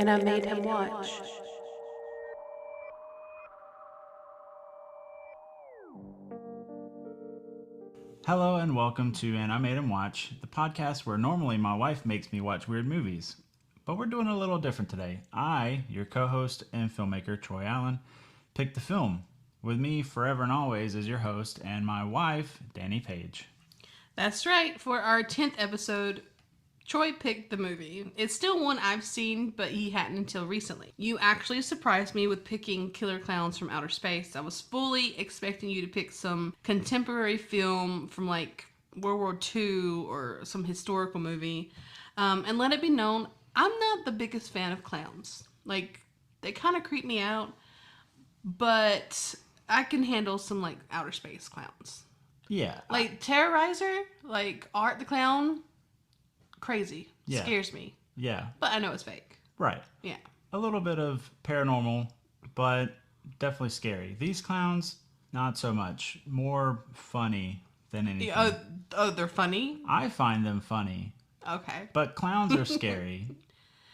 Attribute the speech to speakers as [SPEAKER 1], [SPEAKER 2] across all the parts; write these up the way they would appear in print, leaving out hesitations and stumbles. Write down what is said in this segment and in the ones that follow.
[SPEAKER 1] and I made him watch.
[SPEAKER 2] Hello and welcome to And I Made Him Watch, the podcast where normally my wife makes me watch weird movies. But we're doing a little different today. I, your co-host and filmmaker Troy Allen, picked the film. With me forever and always is your host and my wife, Dani Page.
[SPEAKER 3] That's right. For our 10th episode, Troy picked the movie. It's still one I've seen, but he hadn't until recently. You actually surprised me with picking Killer Klowns from Outer Space. I was fully expecting you to pick some contemporary film from like World War II or some historical movie. And let it be known, I'm not the biggest fan of clowns. Like, they kind of creep me out, but I can handle some like outer space clowns.
[SPEAKER 2] Yeah.
[SPEAKER 3] Like Terrorizer, like Art the Clown, crazy.
[SPEAKER 2] Yeah.
[SPEAKER 3] Scares me.
[SPEAKER 2] Yeah.
[SPEAKER 3] But I know it's fake.
[SPEAKER 2] Right.
[SPEAKER 3] Yeah.
[SPEAKER 2] A little bit of paranormal, but definitely scary. These clowns, not so much. More funny than anything.
[SPEAKER 3] Oh, they're funny?
[SPEAKER 2] I find them funny.
[SPEAKER 3] Okay.
[SPEAKER 2] But clowns are scary.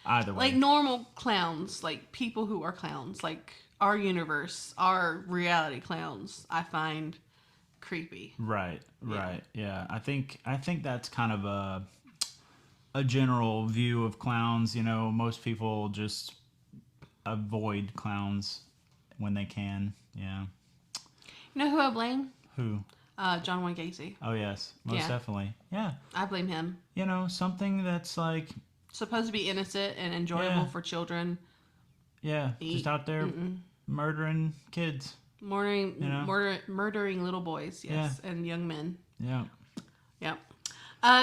[SPEAKER 2] Either way.
[SPEAKER 3] Like normal clowns, like people who are clowns, like our universe, our reality clowns, I find creepy.
[SPEAKER 2] Right. Yeah. I think that's kind of a general view of clowns. You know, most people just avoid clowns when they can. Yeah.
[SPEAKER 3] You know who I blame?
[SPEAKER 2] Who?
[SPEAKER 3] John Wayne Gacy.
[SPEAKER 2] Oh yes, most
[SPEAKER 3] Yeah.
[SPEAKER 2] definitely. Yeah.
[SPEAKER 3] I blame him.
[SPEAKER 2] You know, something that's like,
[SPEAKER 3] Supposed to be innocent and enjoyable
[SPEAKER 2] Yeah.
[SPEAKER 3] for children.
[SPEAKER 2] yeah, just out there murdering kids.
[SPEAKER 3] Murdering,
[SPEAKER 2] You know?
[SPEAKER 3] murdering little boys, yes, and young men.
[SPEAKER 2] Yeah.
[SPEAKER 3] Yep.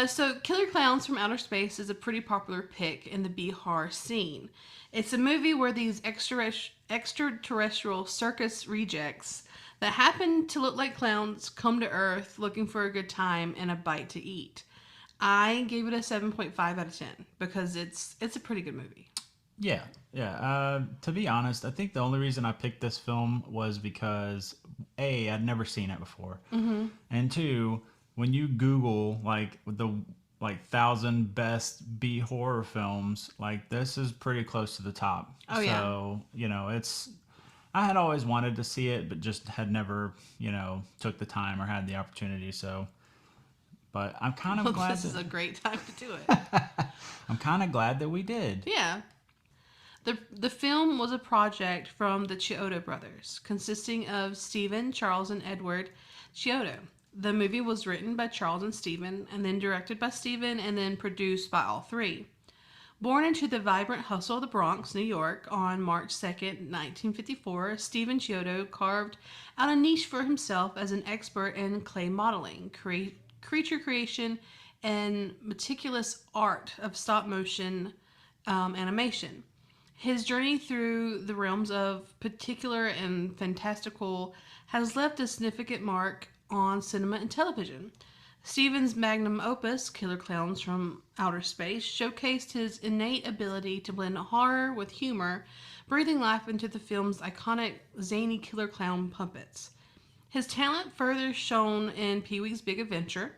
[SPEAKER 3] So Killer Klowns from Outer Space is a pretty popular pick in the B-horror scene. It's a movie where these extraterrestrial circus rejects that happen to look like clowns come to Earth looking for a good time and a bite to eat. I gave it a 7.5 out of 10 because it's a pretty good movie.
[SPEAKER 2] Yeah. To be honest, I think the only reason I picked this film was because A, I'd never seen it before, and two, when you Google like the 1,000 best B horror films, like this is pretty close to the top.
[SPEAKER 3] Oh, yeah.
[SPEAKER 2] So you know, I had always wanted to see it, but just had never took the time or had the opportunity. So, but I'm kind of glad
[SPEAKER 3] This is a great time to do it.
[SPEAKER 2] I'm kind of glad that we did.
[SPEAKER 3] Yeah. The film was a project from the Chiodo brothers, consisting of Stephen, Charles, and Edward Chiodo. The movie was written by Charles and Stephen, and then directed by Stephen, and then produced by all three. Born into the vibrant hustle of the Bronx, New York, on March 2nd, 1954, Stephen Chiodo carved out a niche for himself as an expert in clay modeling, creature creation, and meticulous art of stop-motion animation. His journey through the realms of particular and fantastical has left a significant mark on cinema and television. Stephen's magnum opus, Killer Klowns from Outer Space, showcased his innate ability to blend horror with humor, breathing life into the film's iconic zany killer clown puppets. His talent further shone in Pee-wee's Big Adventure,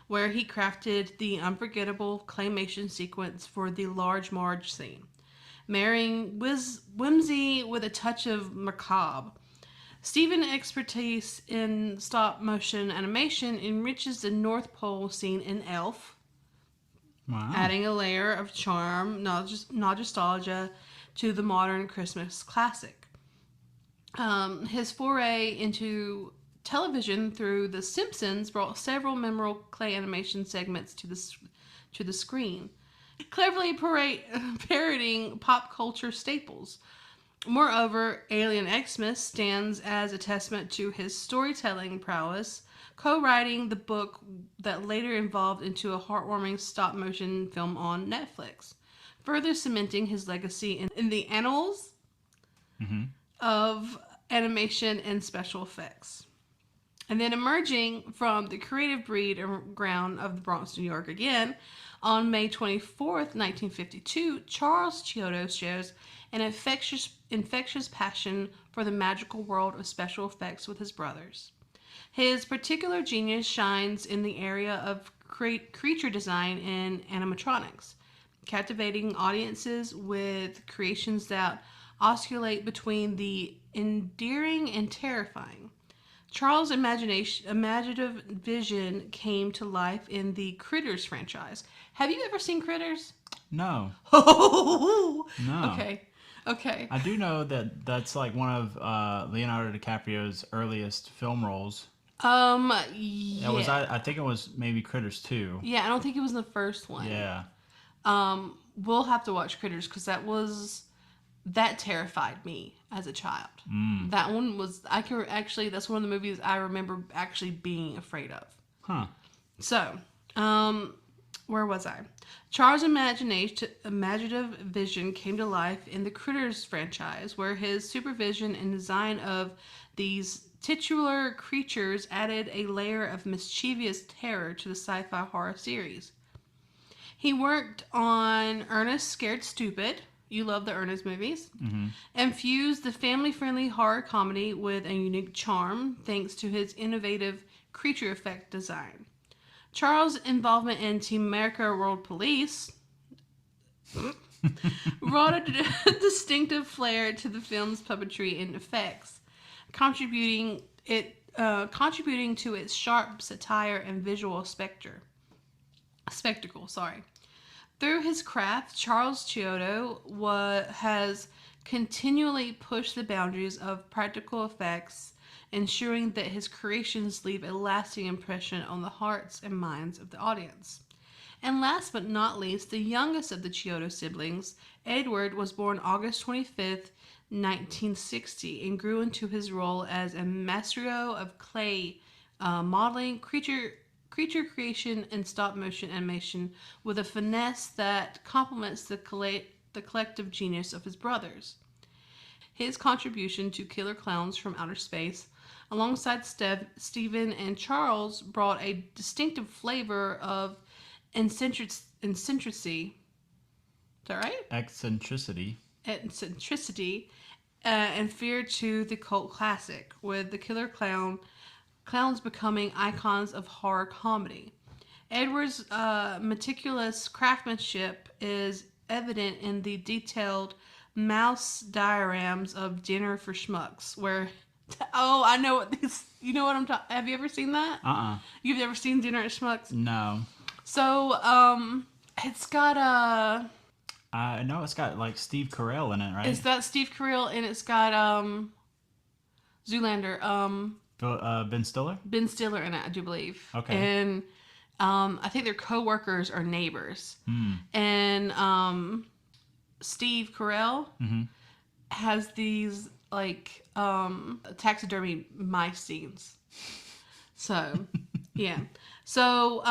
[SPEAKER 3] where he crafted the unforgettable claymation sequence for the Large Marge scene, marrying whimsy with a touch of macabre. Stephen's expertise in stop-motion animation enriches the North Pole scene in Elf,
[SPEAKER 2] Wow.
[SPEAKER 3] adding a layer of charm, nostalgia, to the modern Christmas classic. His foray into television through The Simpsons brought several memorable clay animation segments to the screen, cleverly parodying pop culture staples. Moreover, Alien Xmas stands as a testament to his storytelling prowess, co-writing the book that later evolved into a heartwarming stop-motion film on Netflix, further cementing his legacy in the annals of animation and special effects. And then emerging from the creative breed ground of the Bronx, New York again, on May 24th, 1952, Charles Chiodo shares an infectious passion for the magical world of special effects with his brothers. His particular genius shines in the area of creature design and animatronics. captivating audiences with creations that oscillate between the endearing and terrifying. Charles' imaginative vision came to life in the Critters franchise. Have you ever seen Critters?
[SPEAKER 2] No. No.
[SPEAKER 3] Okay. Okay.
[SPEAKER 2] I do know that that's like one of Leonardo DiCaprio's earliest film roles.
[SPEAKER 3] Yeah.
[SPEAKER 2] It was I think it was maybe Critters 2.
[SPEAKER 3] Yeah, I don't think it was the first one.
[SPEAKER 2] Yeah.
[SPEAKER 3] We'll have to watch Critters because that terrified me as a child. That one was that's one of the movies I remember actually being afraid of.
[SPEAKER 2] Huh.
[SPEAKER 3] So, where was I? Charles' imaginative vision came to life in the Critters franchise, where his supervision and design of these titular creatures added a layer of mischievous terror to the sci-fi horror series. He worked on Ernest Scared Stupid. You love the Ernest movies.
[SPEAKER 2] Mm-hmm.
[SPEAKER 3] And fused the family-friendly horror comedy with a unique charm thanks to his innovative creature effect design. Charles' involvement in Team America World Police brought a distinctive flair to the film's puppetry and effects, contributing to its sharp satire and visual spectacle. Through his craft, Charles Chiodo has continually pushed the boundaries of practical effects, ensuring that his creations leave a lasting impression on the hearts and minds of the audience. And last but not least, the youngest of the Chiodo siblings, Edward, was born August 25th, 1960, and grew into his role as a maestro of clay modeling, creature creation, and stop-motion animation with a finesse that complements the collective genius of his brothers. His contribution to Killer Klowns from Outer Space, alongside Stephen and Charles, brought a distinctive flavor of eccentricity. Is that right?
[SPEAKER 2] Eccentricity.
[SPEAKER 3] And fear to the cult classic, with the Killer Clowns becoming icons of horror comedy. Edward's meticulous craftsmanship is evident in the detailed mouse diagrams of Dinner for Schmucks, where I know what these. You know what I'm talking. Have you ever seen that? You've never seen Dinner at Schmucks?
[SPEAKER 2] No.
[SPEAKER 3] So it's got
[SPEAKER 2] I know it's got like Steve Carell in it, right?
[SPEAKER 3] It's got Steve Carell and it's got Zoolander.
[SPEAKER 2] Ben Stiller?
[SPEAKER 3] Ben Stiller in it, I do believe.
[SPEAKER 2] Okay.
[SPEAKER 3] And I think their co-workers or neighbors. And Steve Carell has these like taxidermy mice scenes. So, yeah. So,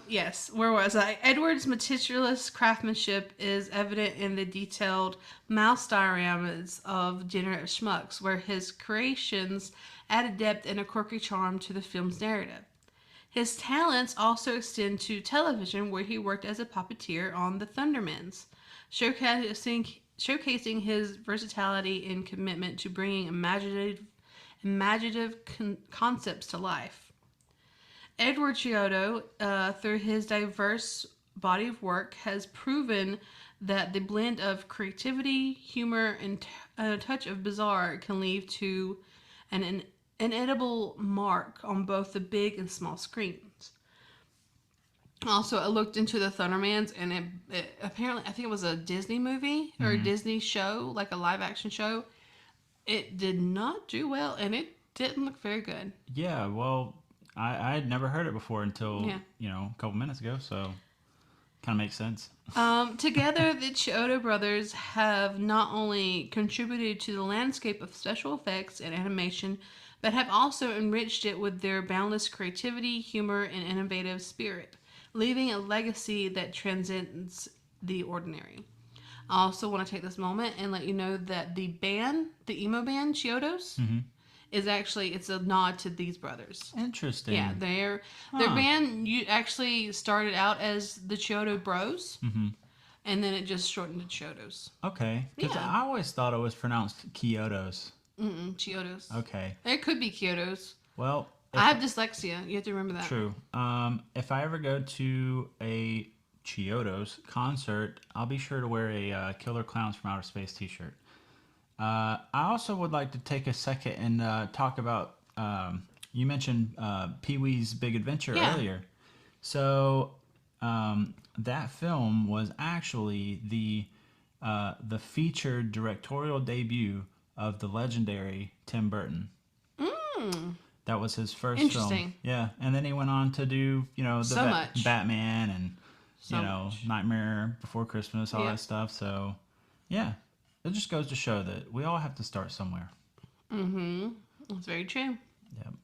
[SPEAKER 3] yes, where was I? Edward's meticulous craftsmanship is evident in the detailed mouse dioramas of Dinner at Schmucks, where his creations added depth and a quirky charm to the film's narrative. His talents also extend to television, where he worked as a puppeteer on The Thundermans, showcasing his versatility and commitment to bringing imaginative concepts to life. Edward Chiodo, through his diverse body of work, has proven that the blend of creativity, humor, and a touch of bizarre can lead to an inedible mark on both the big and small screens. Also, I looked into the Thundermans, and it apparently, I think it was a Disney movie or a Disney show, like a live action show. It did not do well, and it didn't look very good.
[SPEAKER 2] Yeah, well, I had never heard it before until, a couple minutes ago, so kind of makes sense.
[SPEAKER 3] Together, the Chiodo brothers have not only contributed to the landscape of special effects and animation, but have also enriched it with their boundless creativity, humor, and innovative spirit, leaving a legacy that transcends the ordinary. I also want to take this moment and let you know that the emo band Chiodos, it's a nod to these brothers.
[SPEAKER 2] Interesting.
[SPEAKER 3] Yeah, their band actually started out as the Chiodo Bros, and then it just shortened to Chiodos.
[SPEAKER 2] Okay, because I always thought it was pronounced Kyotos.
[SPEAKER 3] Chiodos.
[SPEAKER 2] Okay.
[SPEAKER 3] It could be Kyotos.
[SPEAKER 2] Well,
[SPEAKER 3] I have dyslexia. You have to remember that.
[SPEAKER 2] True. If I ever go to a Chiodo's concert, I'll be sure to wear a Killer Clowns from Outer Space t-shirt. I also would like to take a second and talk about, you mentioned Pee-wee's Big Adventure
[SPEAKER 3] Yeah.
[SPEAKER 2] earlier. So that film was actually the featured directorial debut of the legendary Tim Burton.
[SPEAKER 3] Mm.
[SPEAKER 2] That was his first film.
[SPEAKER 3] Interesting.
[SPEAKER 2] Yeah, and then he went on to do,
[SPEAKER 3] So much.
[SPEAKER 2] Batman and
[SPEAKER 3] So much.
[SPEAKER 2] Nightmare Before Christmas, all
[SPEAKER 3] Yep.
[SPEAKER 2] that stuff. So, yeah, it just goes to show that we all have to start somewhere.
[SPEAKER 3] Mm-hmm. That's very true.
[SPEAKER 2] Yep.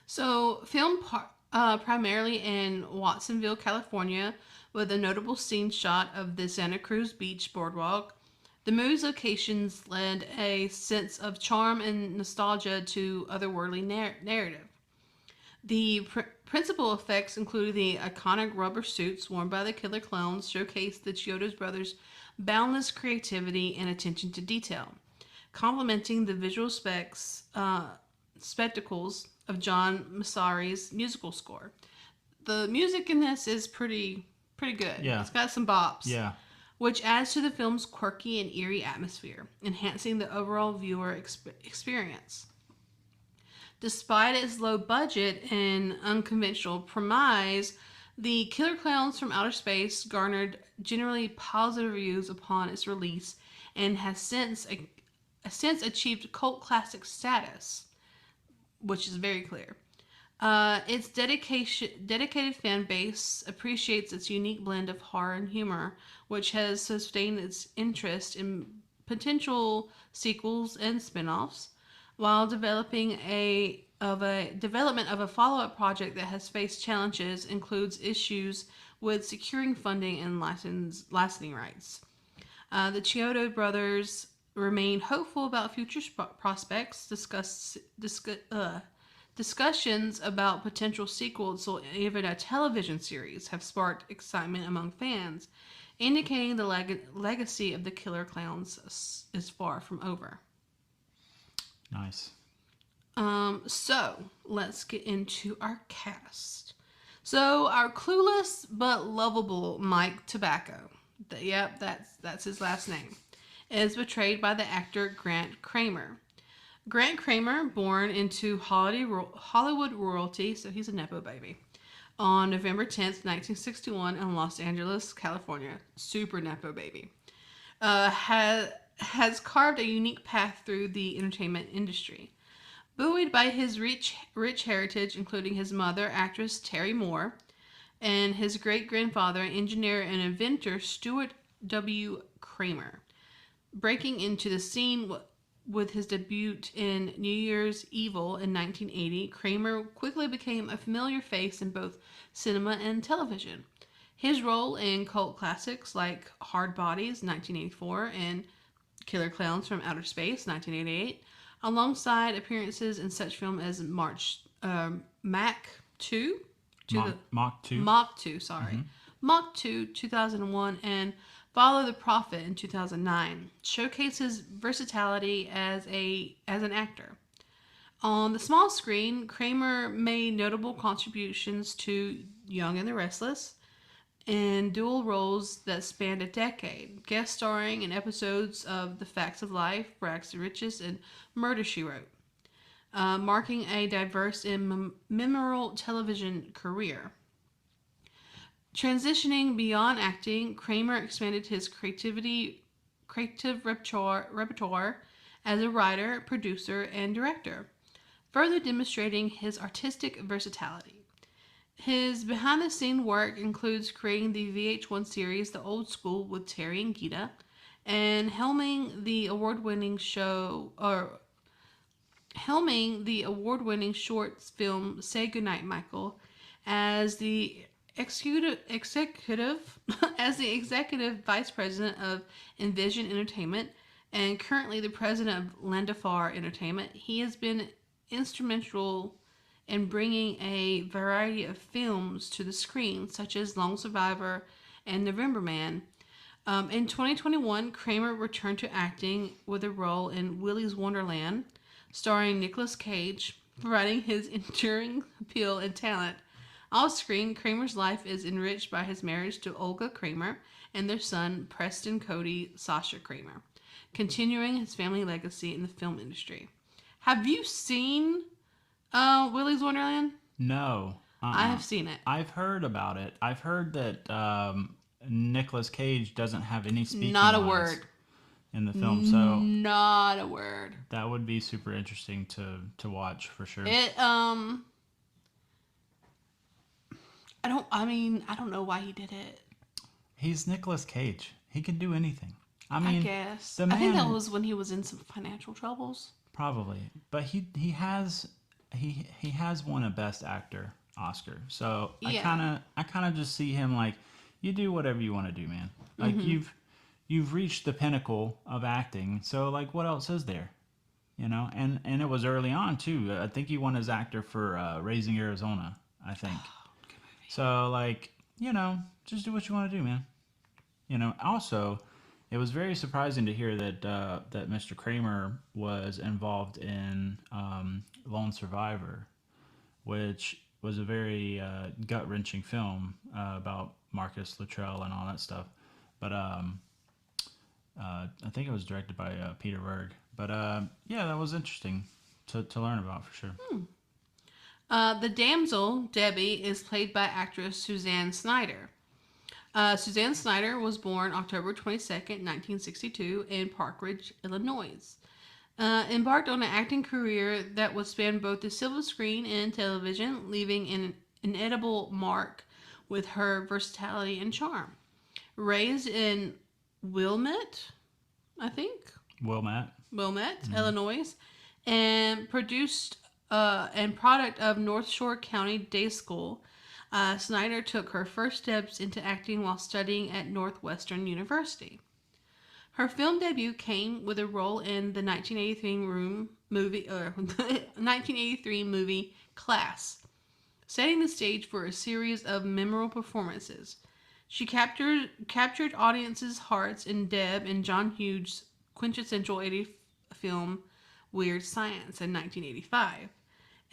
[SPEAKER 3] So, primarily in Watsonville, California, with a notable scene shot of the Santa Cruz Beach boardwalk. The movie's locations lend a sense of charm and nostalgia to otherworldly narrative. The principal effects, including the iconic rubber suits worn by the Killer Clowns, showcase the Chiodo brothers' boundless creativity and attention to detail, complementing the visual spectacles of John Massari's musical score. The music in this is pretty good.
[SPEAKER 2] Yeah.
[SPEAKER 3] It's got some bops.
[SPEAKER 2] Yeah.
[SPEAKER 3] Which adds to the film's quirky and eerie atmosphere, enhancing the overall viewer experience. Despite its low budget and unconventional premise, the Killer Clowns from Outer Space garnered generally positive reviews upon its release and has since achieved cult classic status, which is very clear. Its dedicated fan base appreciates its unique blend of horror and humor, which has sustained its interest in potential sequels and spin-offs, while development of a follow-up project that has faced challenges includes issues with securing funding and licensing rights. The Chiodo brothers remain hopeful about future prospects. Discussions about potential sequels or even a television series have sparked excitement among fans, indicating the legacy of the Killer Clowns is far from over.
[SPEAKER 2] Nice.
[SPEAKER 3] So let's get into our cast. So our clueless but lovable Mike Tobacco, yep, that's his last name, is portrayed by the actor Grant Kramer. Grant Kramer, born into Hollywood royalty, so he's a Nepo baby, on November 10th, 1961 in Los Angeles, California. Super Nepo baby. Has carved a unique path through the entertainment industry. Buoyed by his rich heritage, including his mother, actress Terry Moore, and his great-grandfather, engineer and inventor Stuart W. Kramer. Breaking into the scene with his debut in New Year's Evil in 1980, Kramer quickly became a familiar face in both cinema and television. His role in cult classics like Hard Bodies, 1984, and Killer Clowns from Outer Space, 1988, alongside appearances in such films as Mach 2,
[SPEAKER 2] Mach 2.
[SPEAKER 3] Mach 2, sorry.
[SPEAKER 2] Mm-hmm.
[SPEAKER 3] Mach 2, 2001, and Follow the Prophet in 2009, showcases versatility as an actor. On the small screen, Kramer made notable contributions to Young and the Restless in dual roles that spanned a decade, guest starring in episodes of The Facts of Life, Rags to Riches, and Murder, She Wrote, marking a diverse and memorable television career. Transitioning beyond acting, Kramer expanded his creative repertoire as a writer, producer, and director, further demonstrating his artistic versatility. His behind-the-scenes work includes creating the VH1 series The Old School with Terry and Gita, and helming the award-winning short film Say Goodnight, Michael, as the executive vice president of Envision Entertainment and currently the president of Landafar Entertainment. He has been instrumental in bringing a variety of films to the screen, such as Long Survivor and November Man. In 2021, Kramer returned to acting with a role in Willy's Wonderland, starring Nicolas Cage, providing his enduring appeal and talent Off screen, Kramer's life is enriched by his marriage to Olga Kramer and their son, Preston Cody Sasha Kramer, continuing his family legacy in the film industry. Have you seen Willy's Wonderland?
[SPEAKER 2] No.
[SPEAKER 3] I have seen it.
[SPEAKER 2] I've heard about it. I've heard that Nicolas Cage doesn't have any speaking
[SPEAKER 3] Not a
[SPEAKER 2] lines
[SPEAKER 3] word.
[SPEAKER 2] in the film, so
[SPEAKER 3] Not a word.
[SPEAKER 2] that would be super interesting to watch for sure.
[SPEAKER 3] I don't know why he did it.
[SPEAKER 2] He's Nicolas Cage. He can do anything. I
[SPEAKER 3] I
[SPEAKER 2] mean,
[SPEAKER 3] guess.
[SPEAKER 2] the
[SPEAKER 3] I think that
[SPEAKER 2] man-
[SPEAKER 3] was when he was in some financial troubles.
[SPEAKER 2] probably, but he has won a Best Actor Oscar. So
[SPEAKER 3] Yeah.
[SPEAKER 2] I kind of just see him like, you do whatever you want to do, man. Like you've reached the pinnacle of acting. So like, what else is there? You know, and it was early on too. I think he won his actor for Raising Arizona. I think.
[SPEAKER 3] Good movie.
[SPEAKER 2] So like, you know, just do what you want to do, man. You know. Also, it was very surprising to hear that that Mr. Kramer was involved in Lone Survivor, which was a very gut wrenching film about Marcus Luttrell and all that stuff. But I think it was directed by Peter Berg. But yeah, that was interesting to learn about for sure.
[SPEAKER 3] The damsel, Debbie, is played by actress Suzanne Snyder. Suzanne Snyder was born October 22nd, 1962, in Park Ridge, Illinois. Embarked on an acting career that would span both the silver screen and television, leaving an inedible mark with her versatility and charm. Raised in Wilmette, I think,
[SPEAKER 2] Wilmette.
[SPEAKER 3] Illinois, and produced and product of North Shore County Day School. Snyder took her first steps into acting while studying at Northwestern University. Her film debut came with a role in the 1983 movie Class, setting the stage for a series of memorable performances. She captured audiences' hearts in Deb and John Hughes' quintessential 80s film Weird Science in 1985,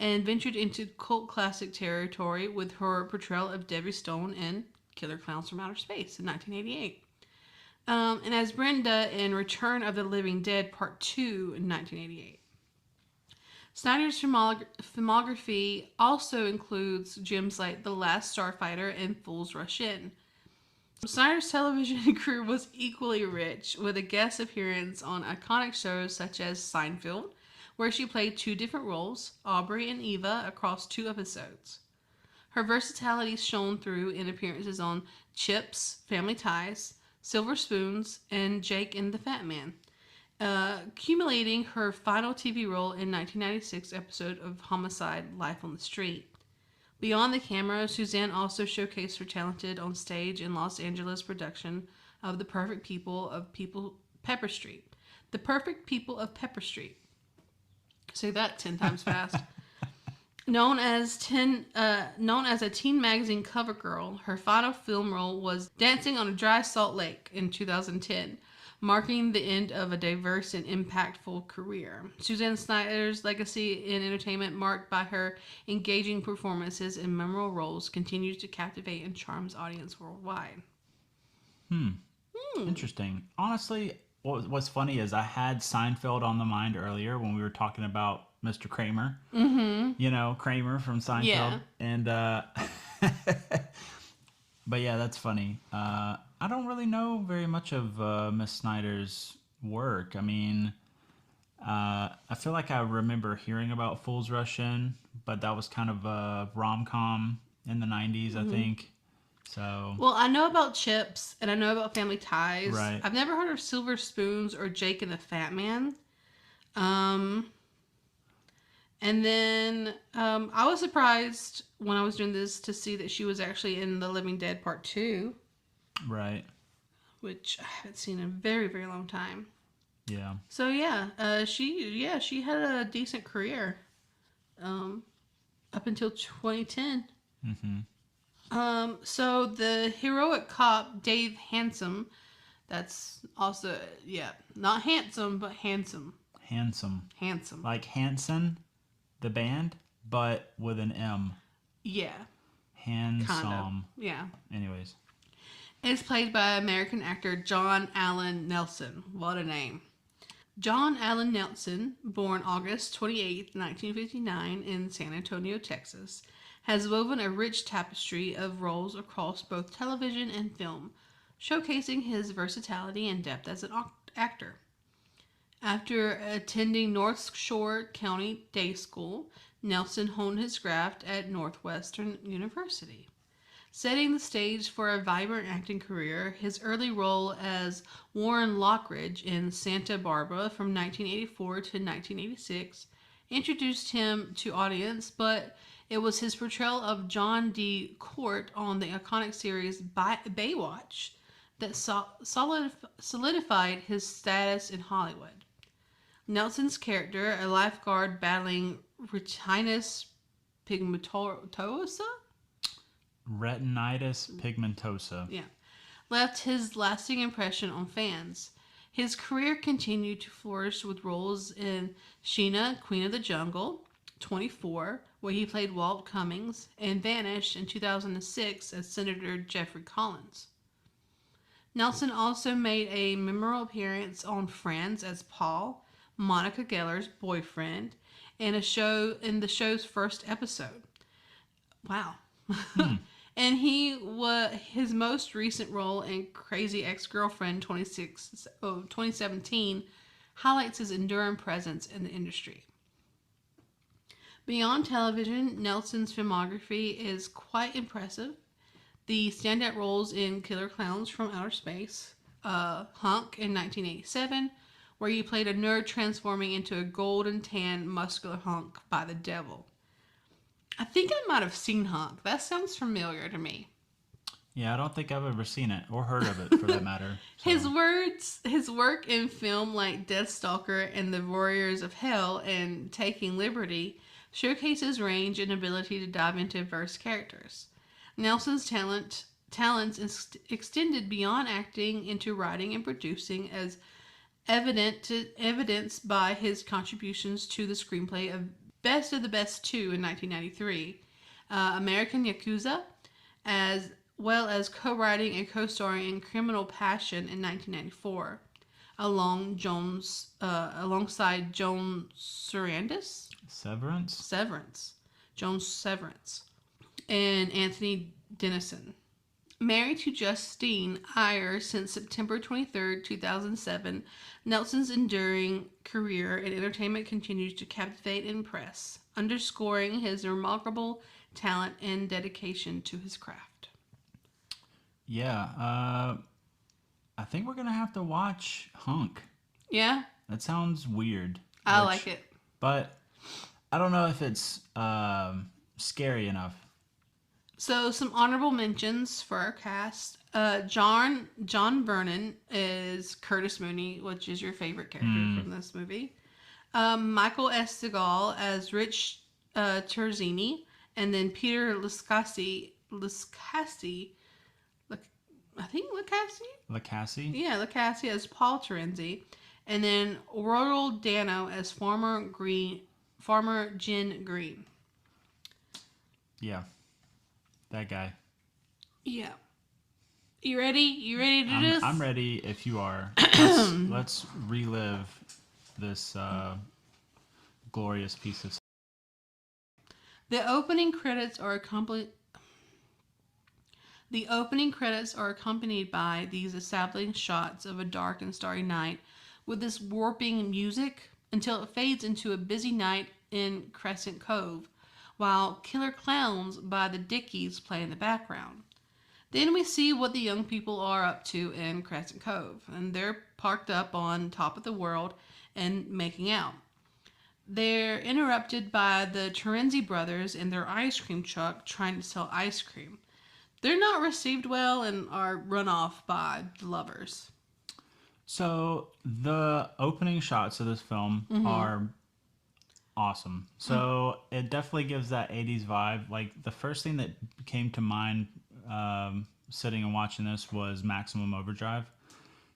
[SPEAKER 3] and ventured into cult classic territory with her portrayal of Debbie Stone in Killer Klowns from Outer Space in 1988. And as Brenda in Return of the Living Dead Part 2 in 1988. Snyder's filmography also includes gems like The Last Starfighter and Fools Rush In. Snyder's television career was equally rich, with a guest appearance on iconic shows such as Seinfeld, where she played two different roles, Aubrey and Eva, across 2 episodes. Her versatility shone through in appearances on Chips, Family Ties, Silver Spoons, and Jake and the Fat Man, accumulating her final TV role in 1996 episode of Homicide: Life on the Street. Beyond the camera, Suzanne also showcased her talent on stage in Los Angeles production of The Perfect People of Pepper Street. The Perfect People of Pepper Street. Say that 10 times fast. Known as a teen magazine cover girl, her final film role was Dancing on a Dry Salt Lake in 2010, marking the end of a diverse and impactful career. Suzanne Snyder's legacy in entertainment, marked by her engaging performances and memorable roles, continues to captivate and charms audience worldwide.
[SPEAKER 2] Interesting. Honestly, what's funny is I had Seinfeld on the mind earlier when we were talking about Mr. Kramer. Mm-hmm. You know, Kramer from Seinfeld.
[SPEAKER 3] Yeah.
[SPEAKER 2] And, but yeah, that's funny. I don't really know very much of Miss Snyder's work. I mean, I feel like I remember hearing about Fools Rush In, but that was kind of a rom-com in the 90s, I think. So,
[SPEAKER 3] Well, I know about Chips and I know about Family Ties.
[SPEAKER 2] Right.
[SPEAKER 3] I've never heard of Silver Spoons or Jake and the Fat Man. And then I was surprised when I was doing this to see that she was actually in The Living Dead Part 2,
[SPEAKER 2] right.
[SPEAKER 3] which I haven't seen in a very, very long time.
[SPEAKER 2] Yeah.
[SPEAKER 3] So yeah, she had a decent career up until 2010. So the heroic cop Dave Handsome, that's also not handsome but handsome.
[SPEAKER 2] Like Hanson, the band, but with an M.
[SPEAKER 3] Yeah. Kind of.
[SPEAKER 2] Handsome.
[SPEAKER 3] Yeah.
[SPEAKER 2] Anyways.
[SPEAKER 3] It's played by American actor John Allen Nelson. What a name. John Allen Nelson, born August 28, 1959, in San Antonio, Texas, has woven a rich tapestry of roles across both television and film, showcasing his versatility and depth as an actor. After attending North Shore County Day School, Nelson honed his craft at Northwestern University. Setting the stage for a vibrant acting career, his early role as Warren Lockridge in Santa Barbara from 1984 to 1986 introduced him to audience, but it was his portrayal of John D. Court on the iconic series Baywatch that solidified his status in Hollywood. Nelson's character, a lifeguard battling retinitis pigmentosa,
[SPEAKER 2] Retinitis pigmentosa.
[SPEAKER 3] yeah, left his lasting impression on fans. His career continued to flourish with roles in Sheena, Queen of the Jungle, 24, where he played Walt Cummings, and Vanish in 2006 as Senator Jeffrey Collins. Nelson also made a memorable appearance on Friends as Paul, Monica Geller's boyfriend, in the show's first episode. Wow. And his most recent role in Crazy Ex-Girlfriend 2017 highlights his enduring presence in the industry. Beyond television, Nelson's filmography is quite impressive. The standout roles in Killer Klowns from Outer Space, Hunk in 1987, where he played a nerd transforming into a golden tan muscular hunk by the devil. I think I might have seen Hunk. That sounds familiar to me.
[SPEAKER 2] Yeah, I don't think I've ever seen it or heard of it for that matter. So.
[SPEAKER 3] His work in film like Deathstalker and The Warriors of Hell and Taking Liberty showcases range and ability to dive into diverse characters. Nelson's talents extended beyond acting into writing and producing, as evidenced by his contributions to the screenplay of Best of the Best 2 in 1993, American Yakuza, as well as co-writing and co-starring in Criminal Passion in 1994, alongside Joan Severance, and Anthony Dennison. Married to Justine Iyer since September 23, 2007, Nelson's enduring career in entertainment continues to captivate and impress, underscoring his remarkable talent and dedication to his craft.
[SPEAKER 2] Yeah, I think we're going to have to watch Hunk.
[SPEAKER 3] Yeah?
[SPEAKER 2] That sounds weird.
[SPEAKER 3] I like it.
[SPEAKER 2] But I don't know if it's scary enough.
[SPEAKER 3] So some honorable mentions for our cast. John Vernon is Curtis Mooney, which is your favorite character from this movie. Michael Estegall as Rich Terzini, and then Peter Lascasi. I think
[SPEAKER 2] Lacassie?
[SPEAKER 3] Yeah, Lacassie as Paul Terenzi, and then Royal Dano as Farmer Jen Green.
[SPEAKER 2] Yeah. That guy.
[SPEAKER 3] Yeah. You ready? You ready to do this?
[SPEAKER 2] I'm ready if you are. Let's relive this glorious piece of...
[SPEAKER 3] The opening credits are accompanied by these establishing shots of a dark and starry night with this warping music until it fades into a busy night in Crescent Cove, while Killer Klowns by the Dickies play in the background. Then we see what the young people are up to in Crescent Cove, and they're parked up on top of the world and making out. They're interrupted by the Terenzi brothers in their ice cream truck trying to sell ice cream. They're not received well and are run off by the lovers.
[SPEAKER 2] So the opening shots of this film are awesome. So it definitely gives that 80s vibe. Like the first thing that came to mind sitting and watching this was Maximum Overdrive.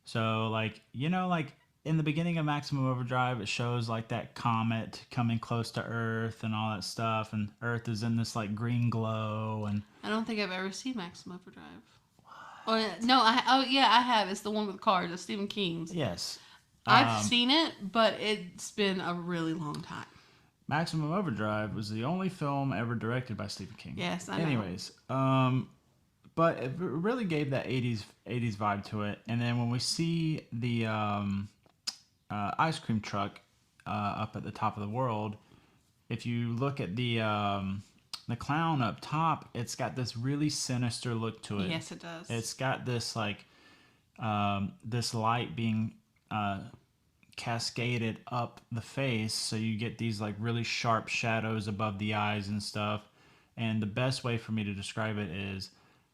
[SPEAKER 2] So like, you know, like in the beginning of Maximum Overdrive, it shows like that comet coming close to Earth and all that stuff, and Earth is in this like green glow. And
[SPEAKER 3] I don't think I've ever seen Maximum Overdrive. Oh no! I have. It's the one with cars. It's Stephen King's.
[SPEAKER 2] Yes,
[SPEAKER 3] I've seen it, but it's been a really long time.
[SPEAKER 2] Maximum Overdrive was the only film ever directed by Stephen King.
[SPEAKER 3] Yes, I know.
[SPEAKER 2] Anyways, but it really gave that 80s vibe to it. And then when we see the ice cream truck up at the top of the world, if you look at the clown up top, it's got this really sinister look to it.
[SPEAKER 3] Yes, it does.
[SPEAKER 2] It's got this like this light being cascaded up the face, so you get these like really sharp shadows above the eyes and stuff. And the best way for me to describe it is,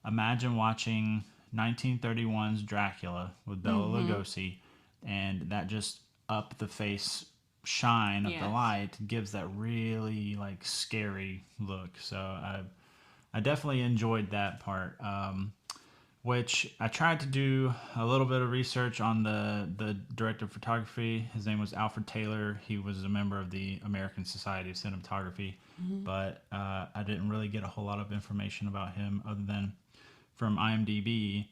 [SPEAKER 2] imagine watching 1931's Dracula with Bela Lugosi, and that just up the face shine of the light gives that really like scary look. So I definitely enjoyed that part. Which I tried to do a little bit of research on the director of photography. His name was Alfred Taylor. He was a member of the American Society of Cinematography, but I didn't really get a whole lot of information about him other than from IMDb.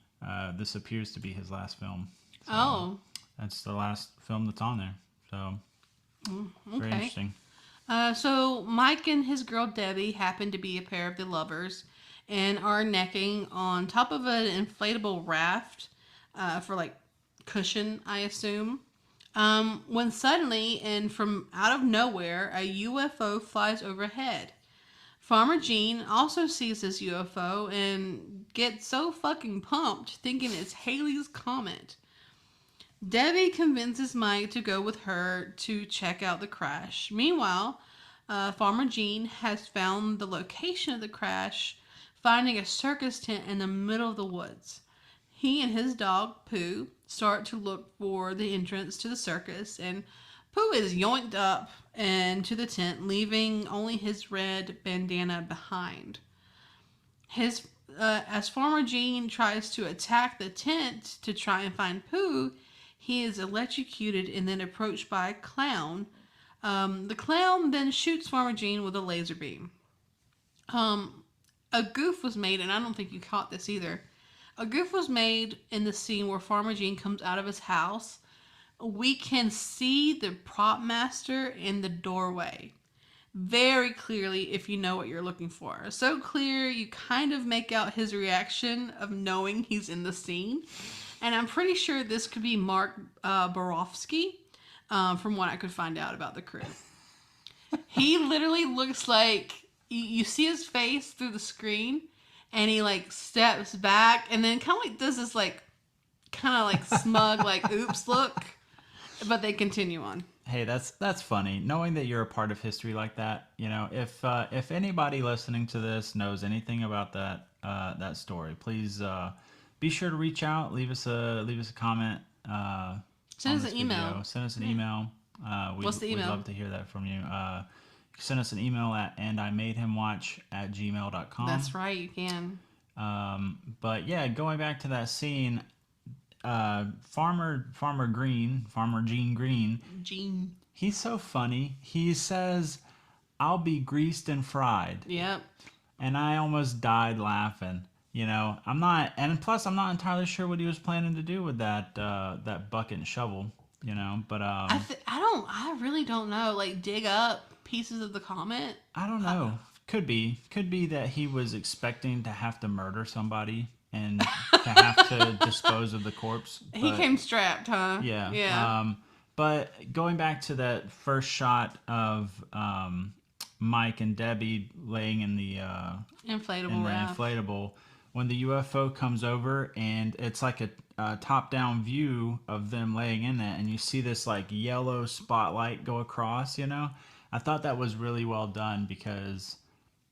[SPEAKER 2] This appears to be his last film. So that's the last film that's on there. So very interesting.
[SPEAKER 3] So Mike and his girl Debbie happen to be a pair of the lovers, and are necking on top of an inflatable raft for like cushion, I assume. When suddenly and from out of nowhere, a UFO flies overhead. Farmer Gene also sees this UFO and gets so fucking pumped, thinking it's Halley's Comet. Debbie convinces Mike to go with her to check out the crash. Meanwhile, Farmer Gene has found the location of the crash, finding a circus tent in the middle of the woods. He and his dog, Pooh, start to look for the entrance to the circus, and Pooh is yoinked up into the tent, leaving only his red bandana behind. As Farmer Gene tries to attack the tent to try and find Pooh, he is electrocuted and then approached by a clown. The clown then shoots Farmer Gene with a laser beam. A goof was made, and I don't think you caught this either. A goof was made in the scene where Farmer Gene comes out of his house. We can see the prop master in the doorway very clearly if you know what you're looking for. So clear, you kind of make out his reaction of knowing he's in the scene. And I'm pretty sure this could be Mark Borofsky, from what I could find out about the crew. He literally looks like... You see his face through the screen, and he like steps back, and then kind of like does this like, kind of like smug like oops look, but they continue on.
[SPEAKER 2] Hey, that's funny. Knowing that you're a part of history like that, you know, if anybody listening to this knows anything about that story, please be sure to reach out, leave us a comment.
[SPEAKER 3] Send us an email.
[SPEAKER 2] Send us an email.
[SPEAKER 3] What's the email?
[SPEAKER 2] We'd love to hear that from you. Send us an email at andimadehimwatch@gmail.com.
[SPEAKER 3] That's right, you can.
[SPEAKER 2] But yeah, going back to that scene, Farmer Gene Green, he's so funny. He says, "I'll be greased and fried."
[SPEAKER 3] Yep.
[SPEAKER 2] And I almost died laughing. You know, I'm not entirely sure what he was planning to do with that bucket and shovel. You know, but
[SPEAKER 3] I really don't know. Like, dig up pieces of the comet?
[SPEAKER 2] I don't know. Could be that he was expecting to have to murder somebody and to have to dispose of the corpse.
[SPEAKER 3] He came strapped, huh?
[SPEAKER 2] Yeah. But going back to that first shot of Mike and Debbie laying in the inflatable, when the UFO comes over, and it's like a top-down view of them laying in it, and you see this like yellow spotlight go across, you know. I thought that was really well done, because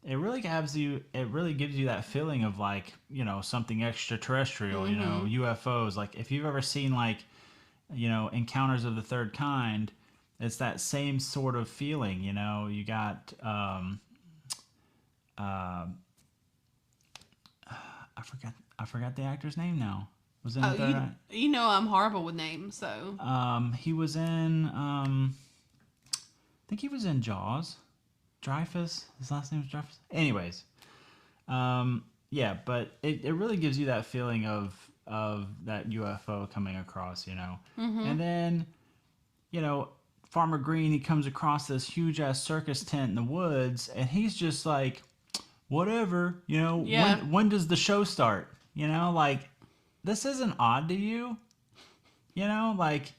[SPEAKER 2] it really gives you that feeling of like, you know, something extraterrestrial, you know, UFOs. Like if you've ever seen like, you know, Encounters of the Third Kind, it's that same sort of feeling, you know. You got I forgot the actor's name now. Was in
[SPEAKER 3] Oh,
[SPEAKER 2] it though, right?
[SPEAKER 3] you know I'm horrible with names, so.
[SPEAKER 2] He was in. I think he was in Jaws. Dreyfus. His last name is Dreyfus. Anyways, yeah, but it really gives you that feeling of that UFO coming across, you know.
[SPEAKER 3] Mm-hmm.
[SPEAKER 2] And then, you know, Farmer Green, he comes across this huge ass circus tent in the woods, and he's just like, whatever, you know.
[SPEAKER 3] Yeah.
[SPEAKER 2] When does the show start? You know, like, this isn't odd to you, you know, like.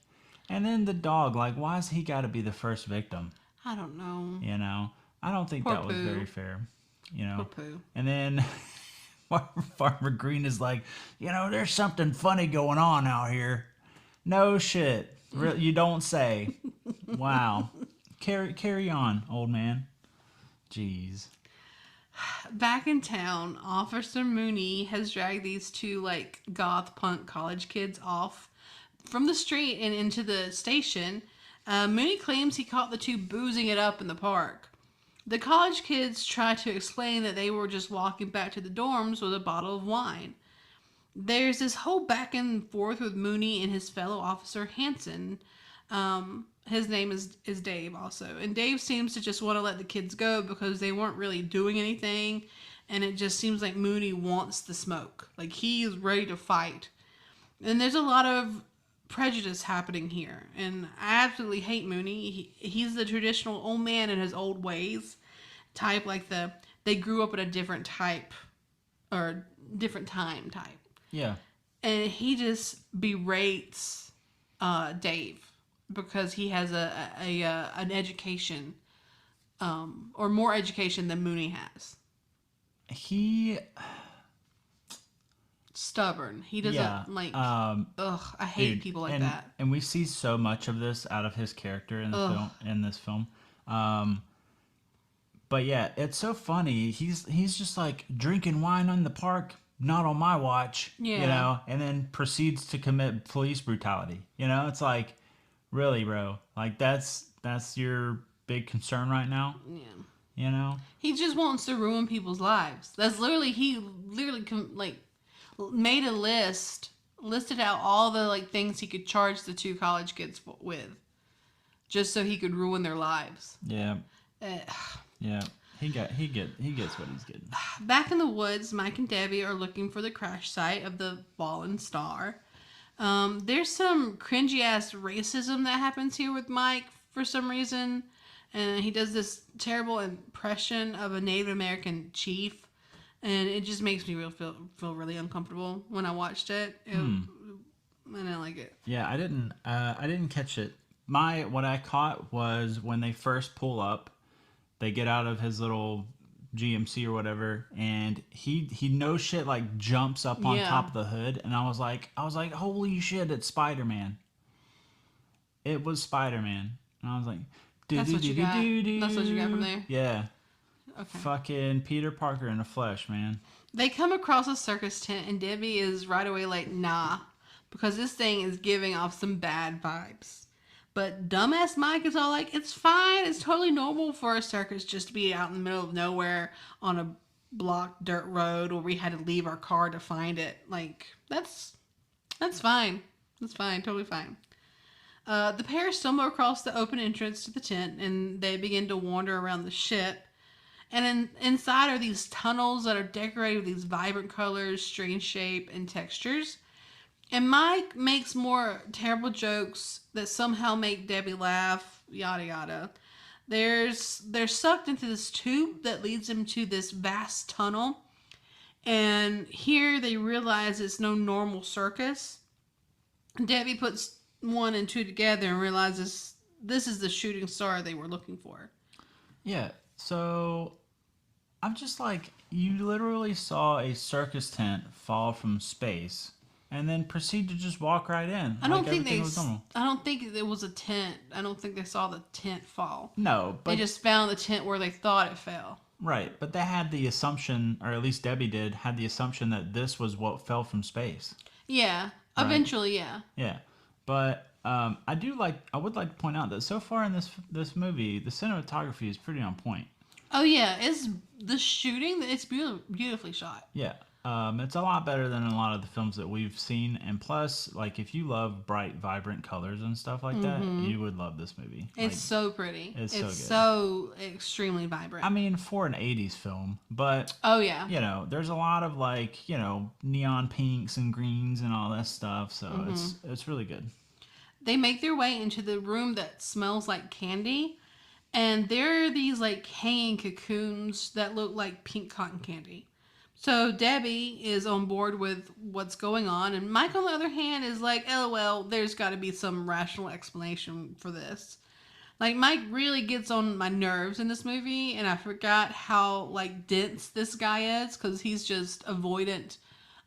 [SPEAKER 2] And then the dog, like, why has he got to be the first victim?
[SPEAKER 3] I don't know.
[SPEAKER 2] You know, I don't think
[SPEAKER 3] Poor
[SPEAKER 2] that was
[SPEAKER 3] Pooh.
[SPEAKER 2] very fair. You know,
[SPEAKER 3] Poor Pooh.
[SPEAKER 2] and then Farmer Green is like, you know, there's something funny going on out here. No shit, you don't say. Wow, carry on, old man. Jeez.
[SPEAKER 3] Back in town, Officer Mooney has dragged these two like goth punk college kids off from the street and into the station. Mooney claims he caught the two boozing it up in the park. The college kids try to explain that they were just walking back to the dorms with a bottle of wine. There's this whole back and forth with Mooney and his fellow officer Hanson. His name is Dave also. And Dave seems to just want to let the kids go because they weren't really doing anything. And it just seems like Mooney wants the smoke. Like he is ready to fight. And there's a lot of prejudice happening here. And I absolutely hate Mooney. He's the traditional old man in his old ways type. Like they grew up in a different type or different time type.
[SPEAKER 2] Yeah.
[SPEAKER 3] And he just berates Dave because he has an education, or more education than Mooney has.
[SPEAKER 2] He
[SPEAKER 3] Stubborn. He doesn't I hate people like that.
[SPEAKER 2] And we see so much of this out of his character in the film. In this film. But yeah, it's so funny. He's just like drinking wine in the park. Not on my watch,
[SPEAKER 3] Yeah.
[SPEAKER 2] You know, and then proceeds to commit police brutality. You know, it's like, really, bro, like that's your big concern right now.
[SPEAKER 3] Yeah.
[SPEAKER 2] You know,
[SPEAKER 3] He just wants to ruin people's lives. That's literally he made a listed out all the like things he could charge the two college kids with, just so he could ruin their lives.
[SPEAKER 2] yeah, yeah. He gets what he's getting.
[SPEAKER 3] Back in the woods, Mike and Debbie are looking for the crash site of the fallen star. There's some cringy ass racism that happens here with Mike for some reason, and he does this terrible impression of a Native American chief, and it just makes me feel really uncomfortable when I watched it. I didn't like it.
[SPEAKER 2] Yeah, I didn't catch it. What I caught was when they first pull up. They get out of his little GMC or whatever, and he no shit like jumps up on top of the hood, and I was like, holy shit, it's Spider-Man. It was Spider-Man, and I was like,
[SPEAKER 3] That's what you got. That's what you got from there.
[SPEAKER 2] Yeah.
[SPEAKER 3] Okay.
[SPEAKER 2] Fucking Peter Parker in the flesh, man.
[SPEAKER 3] They come across a circus tent, and Debbie is right away like, nah, because this thing is giving off some bad vibes. But dumbass Mike is all like, it's fine. It's totally normal for a circus just to be out in the middle of nowhere on a blocked dirt road where we had to leave our car to find it. Like, that's fine. That's fine. Totally fine. The pair stumble across the open entrance to the tent, and they begin to wander around the ship. And inside are these tunnels that are decorated with these vibrant colors, strange shape, and textures. And Mike makes more terrible jokes that somehow make Debbie laugh, yada yada. They're sucked into this tube that leads them to this vast tunnel. And here they realize it's no normal circus. Debbie puts 1 and 2 together and realizes this is the shooting star they were looking for.
[SPEAKER 2] Yeah, so I'm just like, you literally saw a circus tent fall from space. And then proceed to just walk right in.
[SPEAKER 3] I don't think it was a tent. I don't think they saw the tent fall.
[SPEAKER 2] No, but
[SPEAKER 3] they just found the tent where they thought it fell.
[SPEAKER 2] Right, but they had the assumption, or at least Debbie had the assumption that this was what fell from space.
[SPEAKER 3] Yeah,
[SPEAKER 2] right?
[SPEAKER 3] Eventually, yeah.
[SPEAKER 2] Yeah, but I would like to point out that so far in this movie, the cinematography is pretty on point.
[SPEAKER 3] Oh yeah, it's the shooting. It's beautifully shot.
[SPEAKER 2] Yeah. It's a lot better than a lot of the films that we've seen, and plus, like if you love bright, vibrant colors and stuff like that, you would love this movie.
[SPEAKER 3] It's so pretty.
[SPEAKER 2] It's
[SPEAKER 3] It's
[SPEAKER 2] so
[SPEAKER 3] so extremely vibrant.
[SPEAKER 2] I mean, for an '80s film, but
[SPEAKER 3] Oh yeah.
[SPEAKER 2] there's a lot of like neon pinks and greens and all that stuff, so it's really good.
[SPEAKER 3] They make their way into the room that smells like candy, and there are these like hanging cocoons that look like pink cotton candy. So Debbie is on board with what's going on, and Mike, on the other hand, is like, "LOL, there's got to be some rational explanation for this." Like Mike really gets on my nerves in this movie, and I forgot how like dense this guy is because he's just avoidant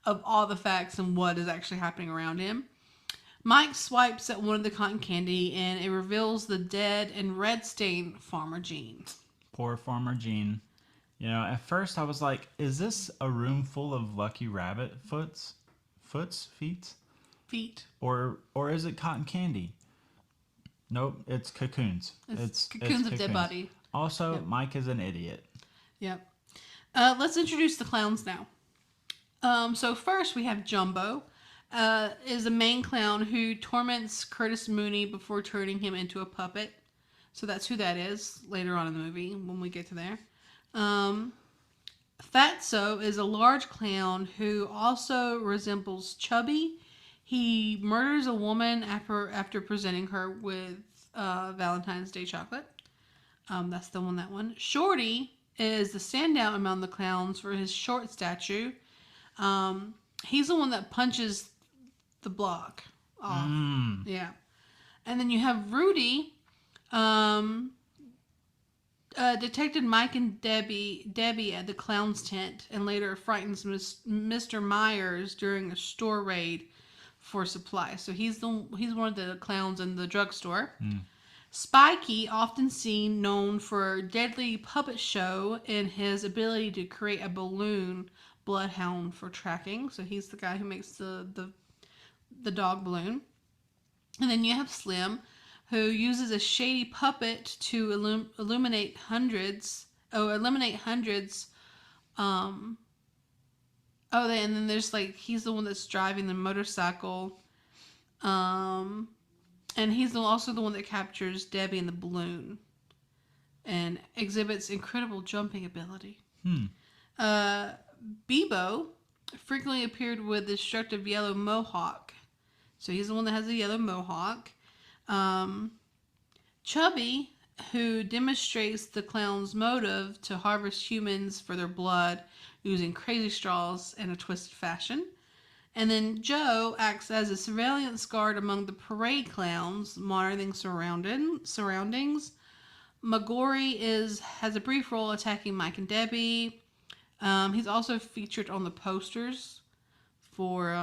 [SPEAKER 3] of all the facts and what is actually happening around him. Mike swipes at one of the cotton candy, and it reveals the dead and red-stained Farmer Gene.
[SPEAKER 2] Poor Farmer Gene. At first I was like, is this a room full of lucky rabbit feet?
[SPEAKER 3] Feet.
[SPEAKER 2] Or is it cotton candy? Nope, it's cocoons.
[SPEAKER 3] It's cocoons of dead body.
[SPEAKER 2] Also,
[SPEAKER 3] Yep.
[SPEAKER 2] Mike is an idiot.
[SPEAKER 3] Yep. Let's introduce the clowns now. So first we have Jumbo, is a main clown who torments Curtis Mooney before turning him into a puppet. So that's who that is later on in the movie when we get to there. Fatso is a large clown who also resembles Chubby. He murders a woman after presenting her with Valentine's Day chocolate. That's that one. Shorty is the standout among the clowns for his short stature. He's the one that punches the block off. Yeah. And then you have Rudy, detected Mike and Debbie at the clown's tent, and later frightens Mr. Myers during a store raid for supplies. So he's one of the clowns in the drugstore. Spikey, often seen known for deadly puppet show and his ability to create a balloon bloodhound for tracking. So he's the guy who makes the dog balloon. And then you have Slim, who uses a shady puppet to eliminate hundreds. And then there's he's the one that's driving the motorcycle. And he's also the one that captures Debbie in the balloon and exhibits incredible jumping ability. Bebo frequently appeared with destructive yellow mohawk. So he's the one that has a yellow mohawk. Chubby, who demonstrates the clown's motive to harvest humans for their blood using crazy straws in a twisted fashion. And then Joe acts as a surveillance guard among the parade clowns, monitoring surroundings. Magori has a brief role attacking Mike and Debbie. He's also featured on the posters for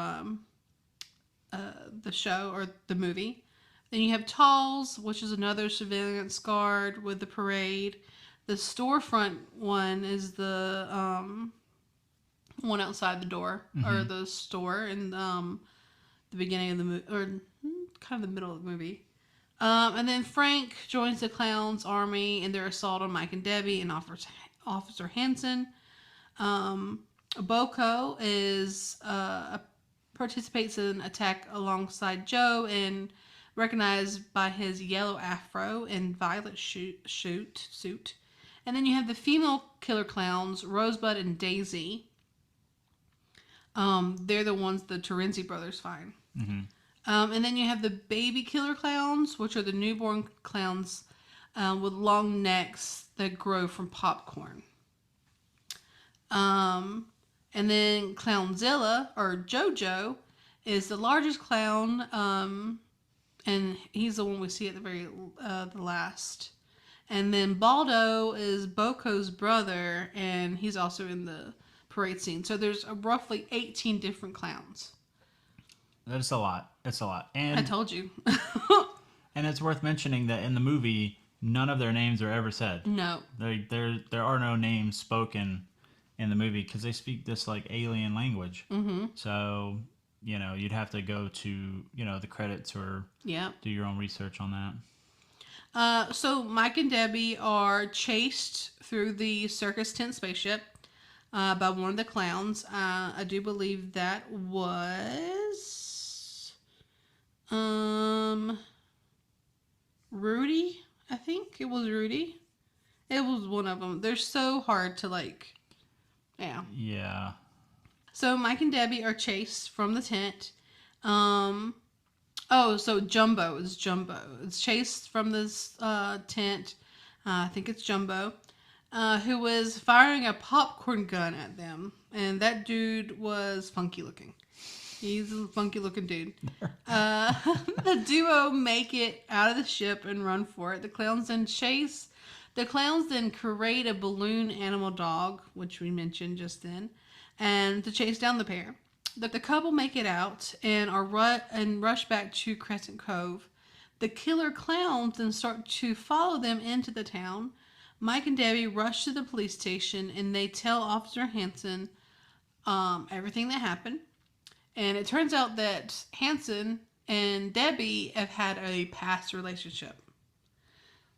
[SPEAKER 3] the show or the movie. Then you have Talls, which is another surveillance guard with the parade. The storefront one is the one outside the door or the store in the beginning of the movie, or kind of the middle of the movie. And then Frank joins the clown's army in their assault on Mike and Debbie and Officer Hanson. Boko participates in an attack alongside Joe and recognized by his yellow afro and violet suit. And then you have the female killer clowns, Rosebud and Daisy. They're the ones the Terenzi brothers find. And then you have the baby killer clowns, which are the newborn clowns with long necks that grow from popcorn. And then Clownzilla, or Jojo, is the largest clown, and he's the one we see at the last. And then Baldo is Boko's brother, and he's also in the parade scene. So there's roughly 18 different clowns.
[SPEAKER 2] That's a lot. It's a lot. And
[SPEAKER 3] I told you.
[SPEAKER 2] And it's worth mentioning that in the movie, none of their names are ever said.
[SPEAKER 3] No.
[SPEAKER 2] There are no names spoken in the movie because they speak this alien language. So you'd have to go to the credits or do your own research on that.
[SPEAKER 3] So Mike and Debbie are chased through the circus tent spaceship. by one of the clowns. I do believe that was Rudy. I think it was Rudy. It was one of them. They're so hard to like. Yeah.
[SPEAKER 2] Yeah.
[SPEAKER 3] So Mike and Debbie are chased from the tent. So Jumbo is Jumbo. It's chased from this tent. I think it's Jumbo, who was firing a popcorn gun at them. And that dude was funky looking. He's a funky looking dude. The duo make it out of the ship and run for it. The clowns then create a balloon animal dog, which we mentioned just then, and to chase down the pair. The couple make it out and rush back to Crescent Cove. The killer clowns then start to follow them into the town. Mike and Debbie rush to the police station and they tell Officer Hanson everything that happened. And it turns out that Hanson and Debbie have had a past relationship.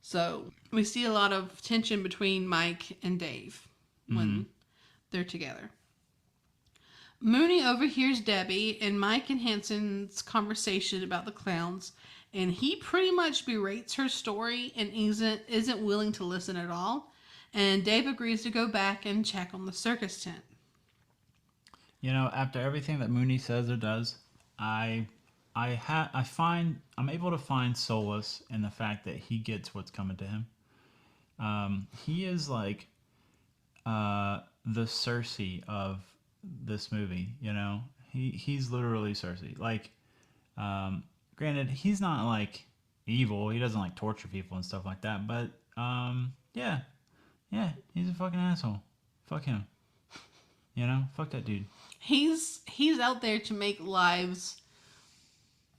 [SPEAKER 3] So we see a lot of tension between Mike and Dave when they're together. Mooney overhears Debbie and Mike and Hanson's conversation about the clowns, and he pretty much berates her story and isn't willing to listen at all. And Dave agrees to go back and check on the circus tent.
[SPEAKER 2] You know, after everything that Mooney says or does, I'm able to find solace in the fact that he gets what's coming to him. He is like the Cersei of this movie, you know. He's literally Cersei. Like, granted, he's not like evil. He doesn't like torture people and stuff like that. But yeah, he's a fucking asshole. Fuck him. You know, fuck that dude.
[SPEAKER 3] He's out there to make lives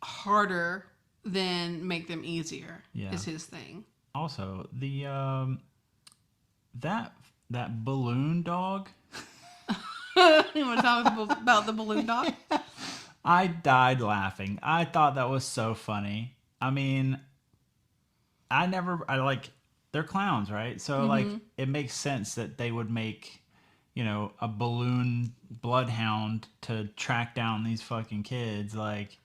[SPEAKER 3] harder than make them easier. Yeah. Is his thing.
[SPEAKER 2] Also, the that balloon dog.
[SPEAKER 3] You want to talk about the balloon dog?
[SPEAKER 2] I died laughing. I thought that was so funny. I mean, they're clowns, right? So like it makes sense that they would make, you know, a balloon bloodhound to track down these fucking kids. Like,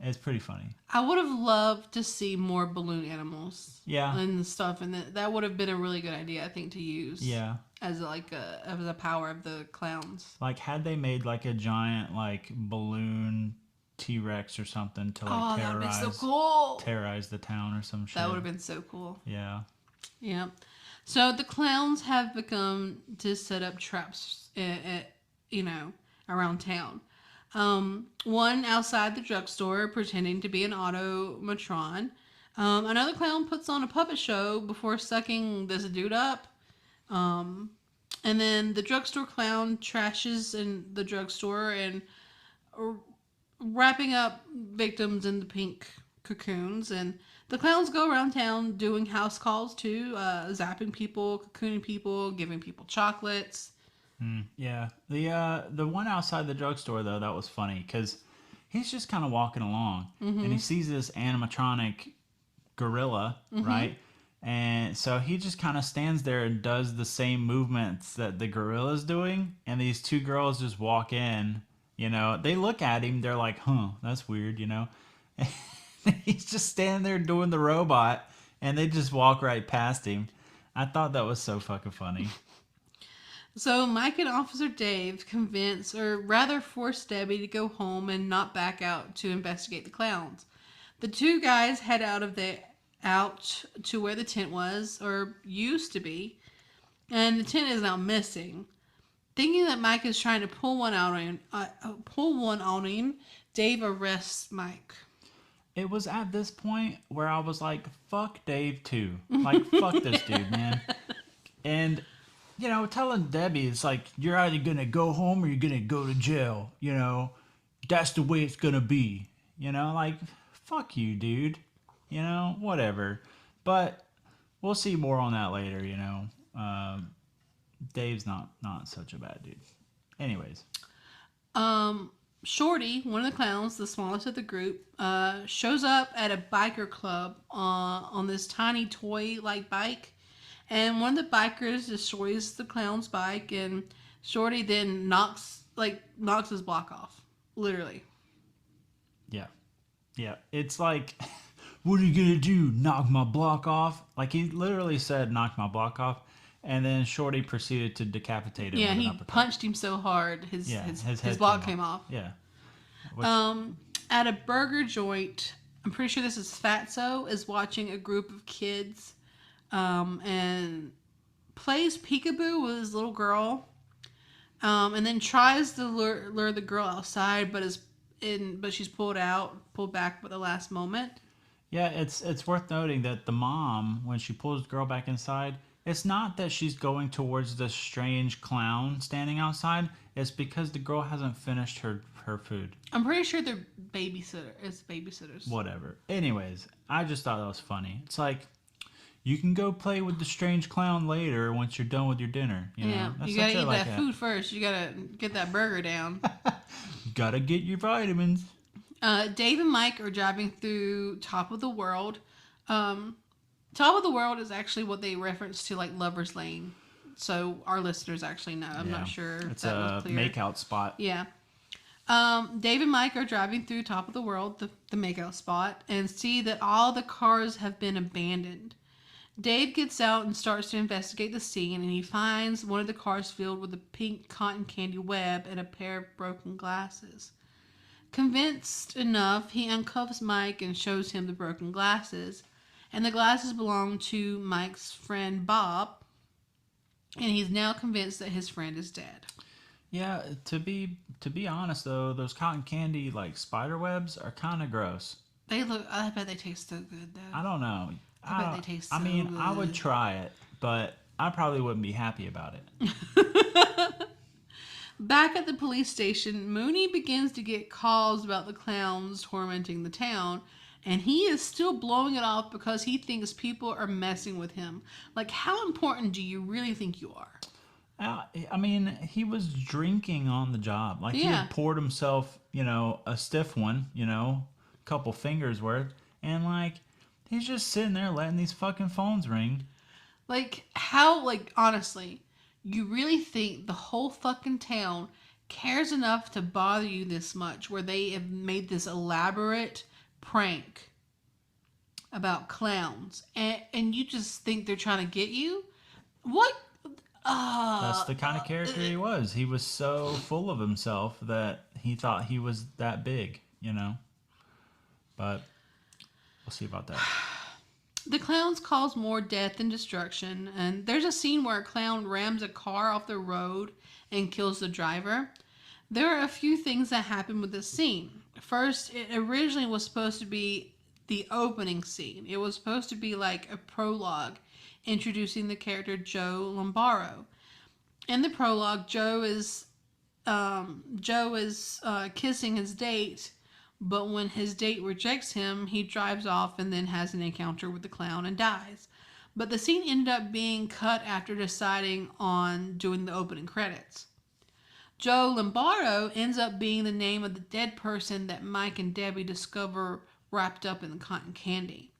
[SPEAKER 2] it's pretty funny. I
[SPEAKER 3] would have loved to see more balloon animals.
[SPEAKER 2] Yeah.
[SPEAKER 3] And stuff, and that would have been a really good idea, I think, to use.
[SPEAKER 2] Yeah.
[SPEAKER 3] As a power of the clowns.
[SPEAKER 2] Like, had they made like a giant like balloon T-Rex or something to like terrorize the town or some shit.
[SPEAKER 3] That would have been so cool.
[SPEAKER 2] Yeah.
[SPEAKER 3] Yeah. So the clowns have begun to set up traps, around town. One outside the drugstore pretending to be an automatron. Another clown puts on a puppet show before sucking this dude up. And then the drugstore clown trashes in the drugstore and wrapping up victims in the pink cocoons. And the clowns go around town doing house calls too, zapping people, cocooning people, giving people chocolates.
[SPEAKER 2] Yeah. The one outside the drugstore, though, that was funny because he's just kind of walking along and he sees this animatronic gorilla, right? And so he just kind of stands there and does the same movements that the gorilla's doing. And these two girls just walk in, you know. They look at him. They're like, huh, that's weird, you know. He's just standing there doing the robot and they just walk right past him. I thought that was so fucking funny.
[SPEAKER 3] So Mike and Officer Dave convince, or rather force Debbie to go home and not back out to investigate the clowns. The two guys head out to where the tent was, or used to be, and the tent is now missing. Thinking that Mike is trying to pull one on him, Dave arrests Mike.
[SPEAKER 2] It was at this point where I was like, fuck Dave too. Like, fuck this dude, man. And, you know, telling Debbie, it's like, you're either going to go home or you're going to go to jail. You know, that's the way it's going to be. You know, like, fuck you, dude. You know, whatever. But we'll see more on that later, you know. Dave's not such a bad dude. Anyways.
[SPEAKER 3] Shorty, one of the clowns, the smallest of the group, shows up at a biker club on this tiny toy-like bike. And one of the bikers destroys the clown's bike, and Shorty then knocks his block off, literally.
[SPEAKER 2] Yeah. Yeah. It's like, what are you going to do? Knock my block off? Like, he literally said, knock my block off. And then Shorty proceeded to decapitate him
[SPEAKER 3] Yeah,
[SPEAKER 2] with an
[SPEAKER 3] he
[SPEAKER 2] uppercut.
[SPEAKER 3] punched him so hard
[SPEAKER 2] Yeah,
[SPEAKER 3] his
[SPEAKER 2] head
[SPEAKER 3] block came off.
[SPEAKER 2] Yeah. Which,
[SPEAKER 3] At a burger joint, I'm pretty sure this is Fatso, is watching a group of kids and plays peekaboo with his little girl, and then tries to lure the girl outside, but she's pulled back at the last moment.
[SPEAKER 2] yeah, it's worth noting that the mom, when she pulls the girl back inside, it's not that she's going towards this strange clown standing outside. It's because the girl hasn't finished her food.
[SPEAKER 3] I'm pretty sure they're babysitters.
[SPEAKER 2] Whatever. Anyways, I just thought that was funny. It's like, you can go play with the strange clown later once you're done with your dinner. You know?
[SPEAKER 3] Yeah,
[SPEAKER 2] That's
[SPEAKER 3] you gotta
[SPEAKER 2] such
[SPEAKER 3] eat
[SPEAKER 2] like
[SPEAKER 3] that food first. You gotta get that burger down.
[SPEAKER 2] Gotta get your vitamins.
[SPEAKER 3] Dave and Mike are driving through Top of the World. Top of the World is actually what they reference to like Lover's Lane. So our listeners actually know. I'm not sure if
[SPEAKER 2] It's
[SPEAKER 3] that
[SPEAKER 2] a
[SPEAKER 3] was clear.
[SPEAKER 2] makeout spot.
[SPEAKER 3] Yeah. Dave and Mike are driving through Top of the World, the makeout spot, and see that all the cars have been abandoned. Dave gets out and starts to investigate the scene, and he finds one of the cars filled with a pink cotton candy web and a pair of broken glasses. Convinced enough, he uncuffs Mike and shows him the broken glasses, and the glasses belong to Mike's friend Bob, and he's now convinced that his friend is dead.
[SPEAKER 2] Yeah, to be honest though, those cotton candy like spider webs are kind of gross.
[SPEAKER 3] I bet they taste so good though.
[SPEAKER 2] I don't know.
[SPEAKER 3] I bet they taste so
[SPEAKER 2] good. I would try it, but I probably wouldn't be happy about it.
[SPEAKER 3] Back at the police station, Mooney begins to get calls about the clowns tormenting the town, and he is still blowing it off because he thinks people are messing with him. Like, how important do you really think you are?
[SPEAKER 2] I mean, he was drinking on the job. Like, he had poured himself, a stiff one, a couple fingers worth, and like, he's just sitting there letting these fucking phones ring.
[SPEAKER 3] Like, how, like, honestly, you really think the whole fucking town cares enough to bother you this much where they have made this elaborate prank about clowns and you just think they're trying to get you? What?
[SPEAKER 2] That's the kind of character he was. He was so full of himself that he thought he was that big, But we'll see about that.
[SPEAKER 3] The clowns cause more death and destruction, and there's a scene where a clown rams a car off the road and kills the driver. There are a few things that happen with this scene. First, it originally was supposed to be the opening scene. It was supposed to be like a prologue introducing the character Joe Lombaro. In the prologue, Joe is kissing his date, but when his date rejects him, he drives off and then has an encounter with the clown and dies. But the scene ended up being cut after deciding on doing the opening credits. Joe Lombardo ends up being the name of the dead person that Mike and Debbie discover wrapped up in the cotton candy.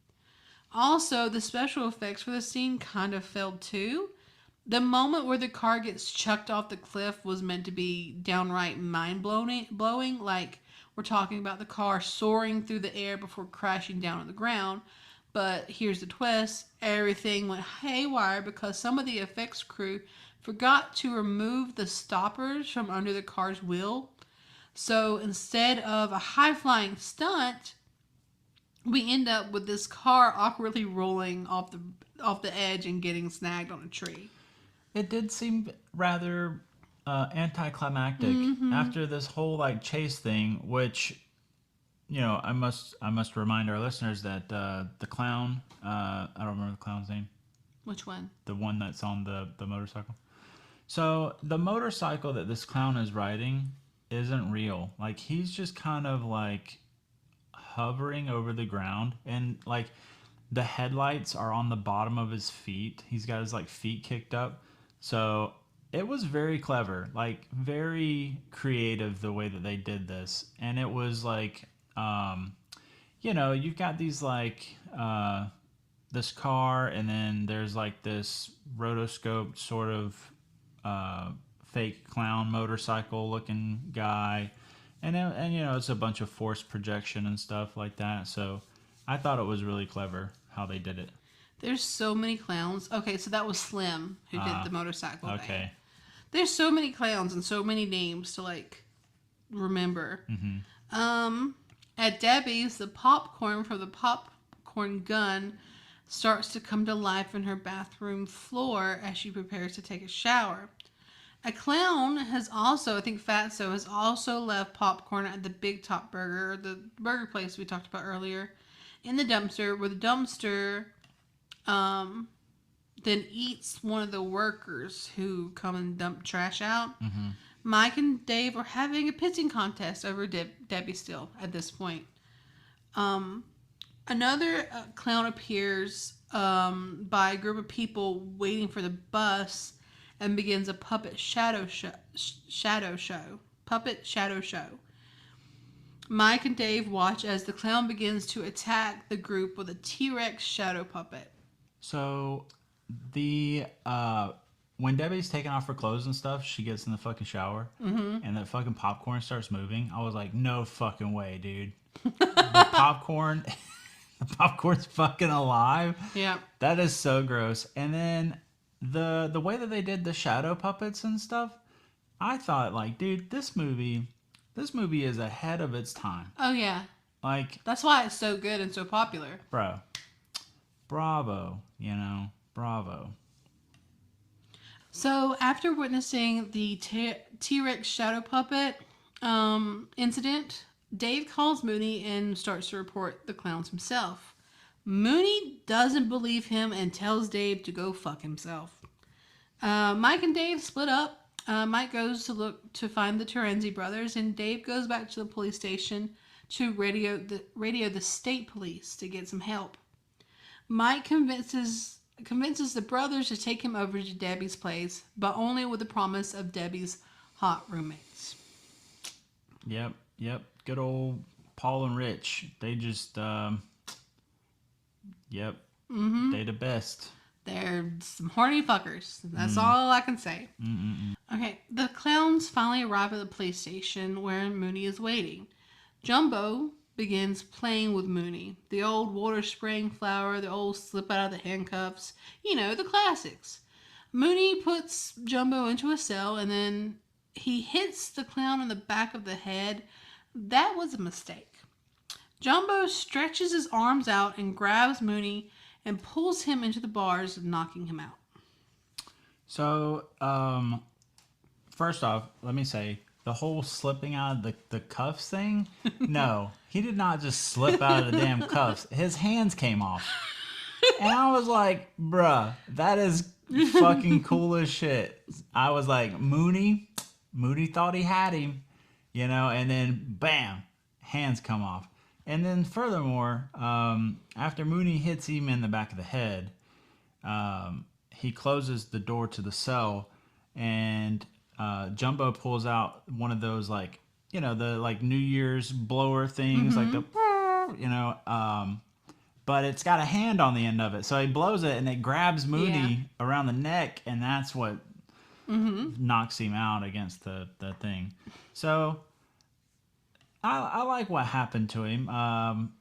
[SPEAKER 3] Also, the special effects for the scene kind of failed too. The moment where the car gets chucked off the cliff was meant to be downright mind-blowing, like we're talking about the car soaring through the air before crashing down on the ground. But here's the twist. Everything went haywire because some of the effects crew forgot to remove the stoppers from under the car's wheel. So instead of a high-flying stunt, we end up with this car awkwardly rolling off the edge and getting snagged on a tree.
[SPEAKER 2] It did seem rather anticlimactic after this whole like chase thing, which I must remind our listeners that the clown, I don't remember the clown's name.
[SPEAKER 3] Which one?
[SPEAKER 2] The one that's on the motorcycle. So the motorcycle that this clown is riding isn't real. Like, he's just kind of like hovering over the ground, and like the headlights are on the bottom of his feet. He's got his like feet kicked up. So it was very clever, like very creative the way that they did this. And it was like, you've got these like this car, and then there's like this rotoscoped sort of fake clown motorcycle looking guy. And you know, it's a bunch of forced projection and stuff like that. So I thought it was really clever how they did it.
[SPEAKER 3] There's so many clowns. Okay, so that was Slim who did the motorcycle thing.
[SPEAKER 2] Okay.
[SPEAKER 3] There's so many clowns and so many names to like remember. At Debbie's, the popcorn from the popcorn gun starts to come to life in her bathroom floor as she prepares to take a shower. A clown has also, I think Fatso has also left popcorn at the Big Top Burger, the burger place we talked about earlier, in the dumpster, where the dumpster then eats one of the workers who come and dump trash out. Mike and Dave are having a pissing contest over Debbie still at this point. Another clown appears by a group of people waiting for the bus and begins a puppet shadow show. Puppet shadow show. Mike and Dave watch as the clown begins to attack the group with a T-Rex shadow puppet.
[SPEAKER 2] So the when Debbie's taking off her clothes and stuff, she gets in the fucking shower, and the fucking popcorn starts moving. I was like, no fucking way, dude. The popcorn's fucking alive.
[SPEAKER 3] Yeah.
[SPEAKER 2] That is so gross. And then the way that they did the shadow puppets and stuff, I thought, like, dude, this movie is ahead of its time.
[SPEAKER 3] Oh yeah.
[SPEAKER 2] Like,
[SPEAKER 3] that's why it's so good and so popular.
[SPEAKER 2] Bro. Bravo, you know. Bravo.
[SPEAKER 3] So, after witnessing the T-Rex shadow puppet incident, Dave calls Mooney and starts to report the clowns himself. Mooney doesn't believe him and tells Dave to go fuck himself. Mike and Dave split up. Mike goes to look to find the Terenzi brothers, and Dave goes back to the police station to radio the state police to get some help. Mike convinces the brothers to take him over to Debbie's place, but only with the promise of Debbie's hot roommates.
[SPEAKER 2] Yep. Good old Paul and Rich. They just, They the best.
[SPEAKER 3] They're some horny fuckers. That's all I can say. Okay, the clowns finally arrive at the police station where Mooney is waiting. Jumbo begins playing with Mooney. The old water spraying flower, the old slip out of the handcuffs. You know, the classics. Mooney puts Jumbo into a cell and then he hits the clown in the back of the head. That was a mistake. Jumbo stretches his arms out and grabs Mooney and pulls him into the bars, knocking him out.
[SPEAKER 2] So, first off, let me say, the whole slipping out of the cuffs thing, no. He did not just slip out of the damn cuffs. His hands came off. And I was like, bruh, that is fucking cool as shit. I was like, Mooney thought he had him, you know, and then bam, hands come off. And then furthermore, after Mooney hits him in the back of the head, he closes the door to the cell, and Jumbo pulls out one of those, like, you know, the like New Year's blower things, like the, you know, but it's got a hand on the end of it. So he blows it and it grabs Mooney around the neck, and that's what knocks him out against the thing. So I like what happened to him. I'm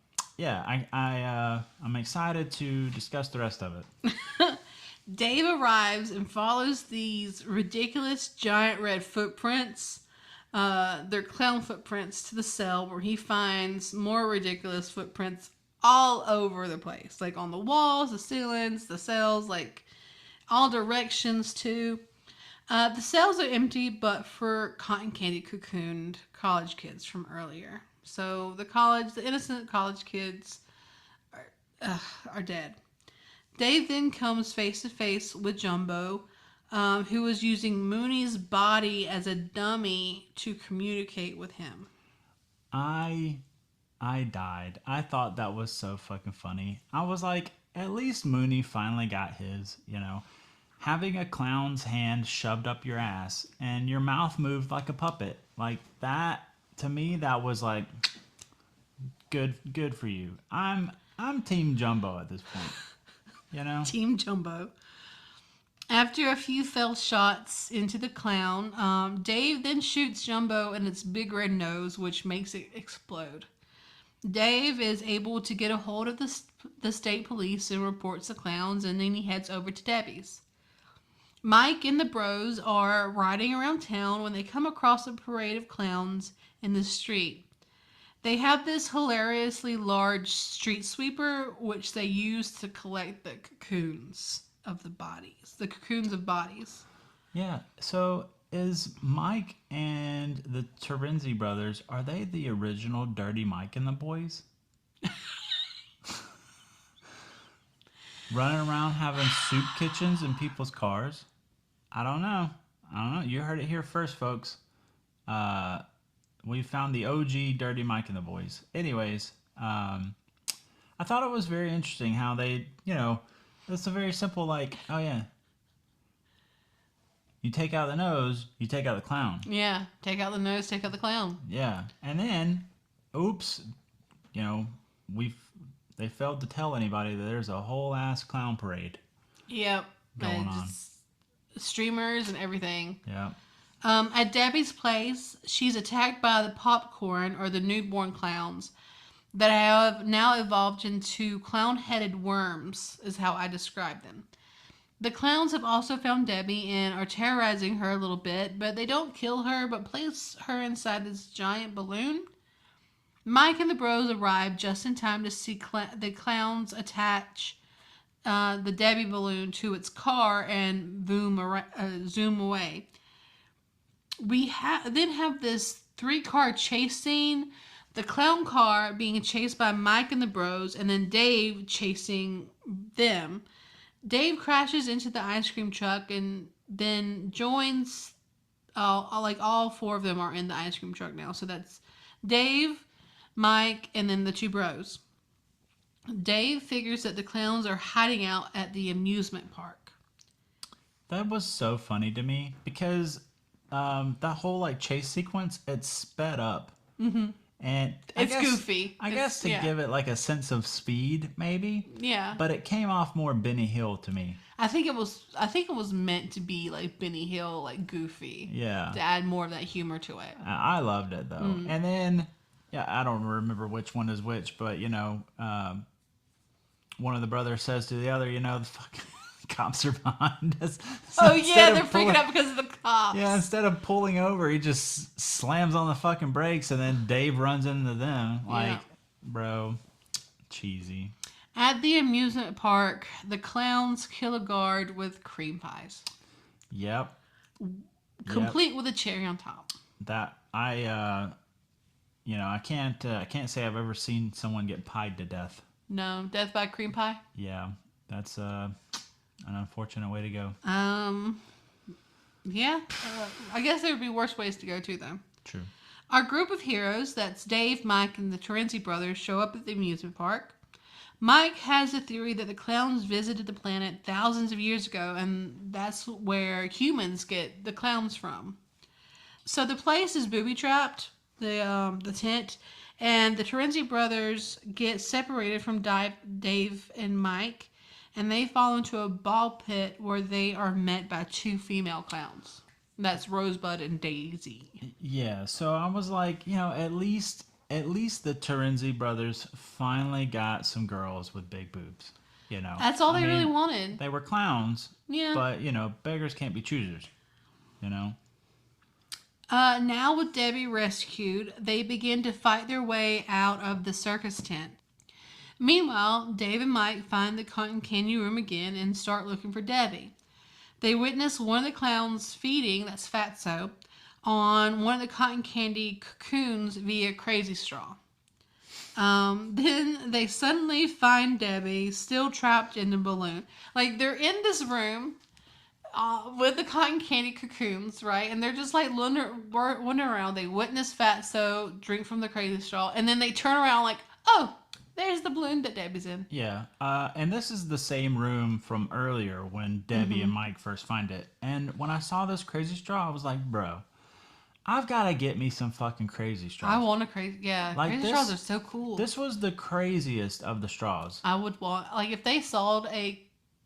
[SPEAKER 2] excited to discuss the rest of it.
[SPEAKER 3] Dave arrives and follows these ridiculous giant red footprints. They're clown footprints to the cell, where he finds more ridiculous footprints all over the place. Like on the walls, the ceilings, the cells, like all directions too. The cells are empty, but for cotton candy cocooned college kids from earlier. So the innocent college kids are dead. Dave then comes face to face with Jumbo, who was using Mooney's body as a dummy to communicate with him.
[SPEAKER 2] I died. I thought that was so fucking funny. I was like, at least Mooney finally got his, you know. Having a clown's hand shoved up your ass and your mouth moved like a puppet. Like that, to me, that was like, good for you. I'm Team Jumbo at this point. You know?
[SPEAKER 3] Team Jumbo. After a few failed shots into the clown, Dave then shoots Jumbo in its big red nose, which makes it explode. Dave is able to get a hold of the state police and reports the clowns, and then he heads over to Debbie's. Mike and the bros are riding around town when they come across a parade of clowns in the street. They have this hilariously large street sweeper, which they use to collect the cocoons of the bodies. The cocoons of bodies.
[SPEAKER 2] Yeah. So is Mike and the Terenzi brothers, are they the original Dirty Mike and the boys? Running around having soup kitchens in people's cars? I don't know. You heard it here first, folks. We found the OG Dirty Mike and the boys. Anyways, I thought it was very interesting how they, it's a very simple, like, oh yeah, you take out the nose, you take out the clown.
[SPEAKER 3] Yeah, take out the nose, take out the clown.
[SPEAKER 2] Yeah, and then, oops, they failed to tell anybody that there's a whole ass clown parade.
[SPEAKER 3] Yep,
[SPEAKER 2] going on.
[SPEAKER 3] Streamers and everything.
[SPEAKER 2] Yeah.
[SPEAKER 3] At Debbie's place, she's attacked by the popcorn or the newborn clowns that have now evolved into clown-headed worms, is how I describe them. The clowns have also found Debbie and are terrorizing her a little bit, but they don't kill her, but place her inside this giant balloon. Mike and the bros arrive just in time to see the clowns attach the Debbie balloon to its car and zoom away. We then have this 3-car chase scene. The clown car being chased by Mike and the bros, and then Dave chasing them. Dave crashes into the ice cream truck and then joins, all 4 of them are in the ice cream truck now. So that's Dave, Mike, and then the 2 bros. Dave figures that the clowns are hiding out at the amusement park.
[SPEAKER 2] That was so funny to me because that whole chase sequence, it's sped up.
[SPEAKER 3] Mm-hmm.
[SPEAKER 2] And
[SPEAKER 3] it's goofy.
[SPEAKER 2] I guess to give it a sense of speed, maybe.
[SPEAKER 3] Yeah.
[SPEAKER 2] But it came off more Benny Hill to me.
[SPEAKER 3] I think it was meant to be like Benny Hill, goofy.
[SPEAKER 2] Yeah.
[SPEAKER 3] To add more of that humor to it.
[SPEAKER 2] I loved it though. Mm. And then, I don't remember which one is which, but one of the brothers says to the other, the fucking cops are behind us.
[SPEAKER 3] So oh yeah, they're freaking out because of the cops.
[SPEAKER 2] Yeah, instead of pulling over, he just slams on the fucking brakes, and then Dave runs into them. Bro, cheesy.
[SPEAKER 3] At the amusement park, the clowns kill a guard with cream pies.
[SPEAKER 2] Yep.
[SPEAKER 3] Complete with a cherry on top.
[SPEAKER 2] That I can't say I've ever seen someone get pied to death.
[SPEAKER 3] No, death by cream pie.
[SPEAKER 2] Yeah, that's an unfortunate way to go.
[SPEAKER 3] Yeah. I guess there would be worse ways to go too, though.
[SPEAKER 2] True.
[SPEAKER 3] Our group of heroes, that's Dave, Mike, and the Terenzi brothers, show up at the amusement park. Mike has a theory that the clowns visited the planet thousands of years ago, and that's where humans get the clowns from. So the place is booby-trapped, the tent, and the Terenzi brothers get separated from Dave and Mike, and they fall into a ball pit where they are met by 2 female clowns. That's Rosebud and Daisy.
[SPEAKER 2] Yeah, so I was like, at least the Terenzi brothers finally got some girls with big boobs.
[SPEAKER 3] That's all they really wanted.
[SPEAKER 2] They were clowns.
[SPEAKER 3] Yeah.
[SPEAKER 2] But, beggars can't be choosers.
[SPEAKER 3] Now with Debbie rescued, they begin to fight their way out of the circus tent. Meanwhile, Dave and Mike find the cotton candy room again and start looking for Debbie. They witness one of the clowns feeding, that's Fatso, on one of the cotton candy cocoons via Crazy Straw. Then they suddenly find Debbie still trapped in the balloon. They're in this room with the cotton candy cocoons, right? And they're just wandering around. They witness Fatso drink from the Crazy Straw, and then they turn around oh, there's the balloon that Debbie's in.
[SPEAKER 2] Yeah, and this is the same room from earlier when Debbie and Mike first find it. And when I saw this Crazy Straw, I was like, bro, I've got to get me some fucking Crazy Straws.
[SPEAKER 3] I want a crazy, Crazy Straws are so cool.
[SPEAKER 2] This was the craziest of the straws.
[SPEAKER 3] I would want, if they sold a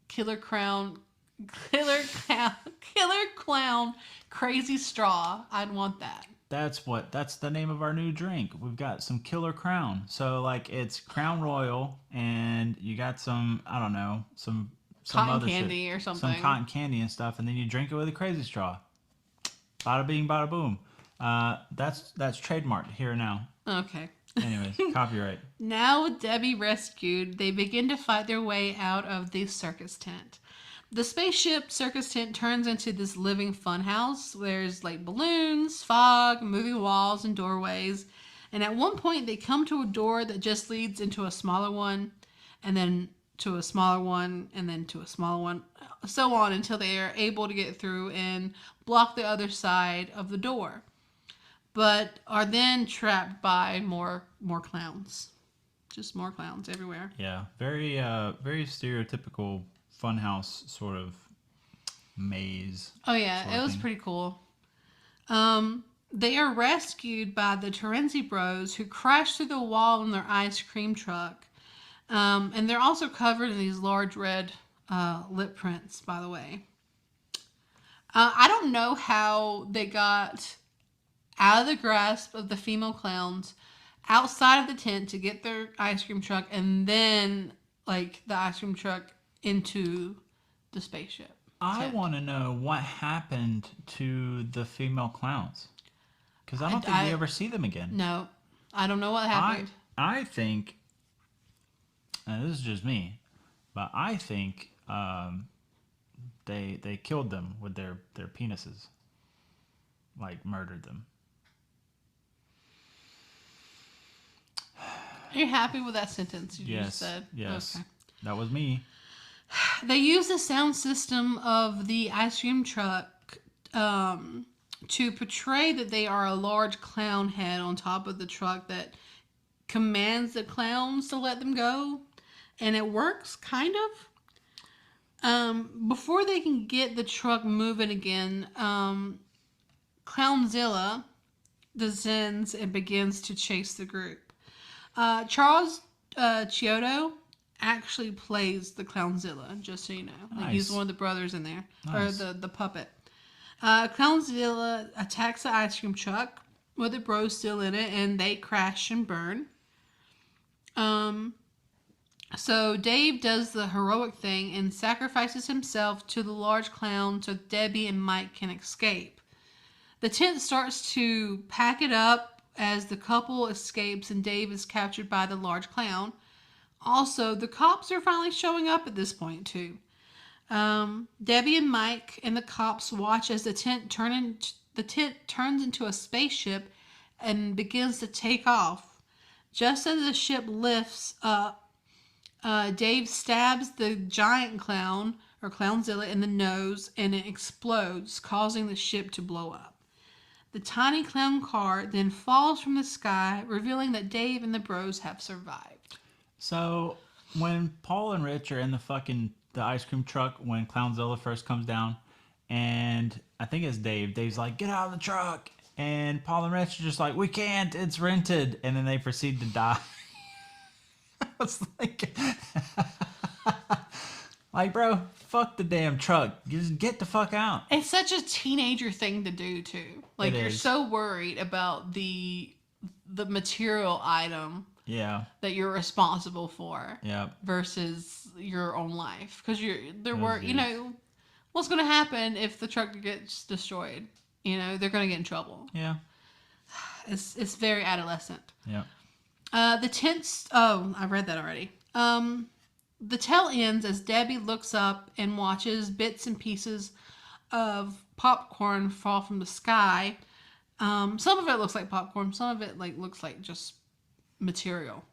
[SPEAKER 3] Killer Crown Killer clown, crazy straw. I'd want that.
[SPEAKER 2] That's the name of our new drink. We've got some Killer Crown. So like it's Crown Royal, and you got some, I don't know, some
[SPEAKER 3] Cotton
[SPEAKER 2] other
[SPEAKER 3] candy
[SPEAKER 2] shit,
[SPEAKER 3] or
[SPEAKER 2] some
[SPEAKER 3] something.
[SPEAKER 2] cotton candy and stuff, and then you drink it with a crazy straw. Bada bing, bada boom. That's trademarked here now.
[SPEAKER 3] Okay.
[SPEAKER 2] Anyways, copyright.
[SPEAKER 3] Now with Debbie rescued, they begin to fight their way out of the circus tent. The spaceship circus tent turns into this living funhouse. There's like balloons, fog, moving walls, and doorways. And at one point, they come to a door that just leads into a smaller one, and then to a smaller one, and then to a smaller one, so on until they are able to get through and block the other side of the door. But are then trapped by more clowns. Just more clowns everywhere.
[SPEAKER 2] Yeah, very stereotypical funhouse sort of maze.
[SPEAKER 3] Oh yeah,
[SPEAKER 2] sort
[SPEAKER 3] it
[SPEAKER 2] of
[SPEAKER 3] was
[SPEAKER 2] thing.
[SPEAKER 3] pretty cool. They are rescued by the Terenzi Bros, who crash through the wall in their ice cream truck. And they're also covered in these large red lip prints, by the way. I don't know how they got out of the grasp of the female clowns outside of the tent to get their ice cream truck, and then like the ice cream truck into the spaceship.
[SPEAKER 2] I
[SPEAKER 3] tent.
[SPEAKER 2] want to know what happened to the female clowns, because I don't think we ever see them again.
[SPEAKER 3] No, I don't know what happened.
[SPEAKER 2] I think, and this is just me, but I think they killed them with their penises, like murdered them.
[SPEAKER 3] Are you happy with that sentence you
[SPEAKER 2] Yes,
[SPEAKER 3] just said?
[SPEAKER 2] yes,
[SPEAKER 3] Okay.
[SPEAKER 2] that was me.
[SPEAKER 3] They use the sound system of the ice cream truck to portray that they are a large clown head on top of the truck that commands the clowns to let them go. And it works, kind of. Before they can get the truck moving again, Clownzilla descends and begins to chase the group. Charles Chiodo actually plays the Clownzilla, just so you know. Like, he's
[SPEAKER 2] Nice.
[SPEAKER 3] one of the brothers in there,
[SPEAKER 2] Nice.
[SPEAKER 3] or the puppet. Clownzilla attacks the ice cream truck with the bros still in it, and they crash and burn. So Dave does the heroic thing and sacrifices himself to the large clown so Debbie and Mike can escape. The tent starts to pack it up as the couple escapes and Dave is captured by the large clown. Also, the cops are finally showing up at this point too. Debbie and Mike and the cops watch as the tent turns into a spaceship and begins to take off. Just as the ship lifts up, Dave stabs the giant clown, or Clownzilla, in the nose, and it explodes, causing the ship to blow up. The tiny clown car then falls from the sky, revealing that Dave and the bros have survived.
[SPEAKER 2] So when Paul and Rich are in the ice cream truck when Clownzilla first comes down, and I think it's Dave. Dave's like, "Get out of the truck," and Paul and Rich are just like, "We can't. It's rented," and then they proceed to die. I was like, bro, fuck the damn truck. Just get the fuck out.
[SPEAKER 3] It's such a teenager thing to do too. Like,
[SPEAKER 2] It
[SPEAKER 3] you're
[SPEAKER 2] is.
[SPEAKER 3] so worried about the material item
[SPEAKER 2] Yeah,
[SPEAKER 3] that you're responsible for
[SPEAKER 2] yeah.
[SPEAKER 3] versus your own life, because they're
[SPEAKER 2] Oh,
[SPEAKER 3] worried. You
[SPEAKER 2] jeez.
[SPEAKER 3] know what's going to happen if the truck gets destroyed. You know they're going to get in trouble.
[SPEAKER 2] Yeah,
[SPEAKER 3] It's very adolescent.
[SPEAKER 2] yeah.
[SPEAKER 3] The tents. Oh, I read that already. The tale ends as Debbie looks up and watches bits and pieces of popcorn fall from the sky. Some of it looks like popcorn. Some of it looks like just material.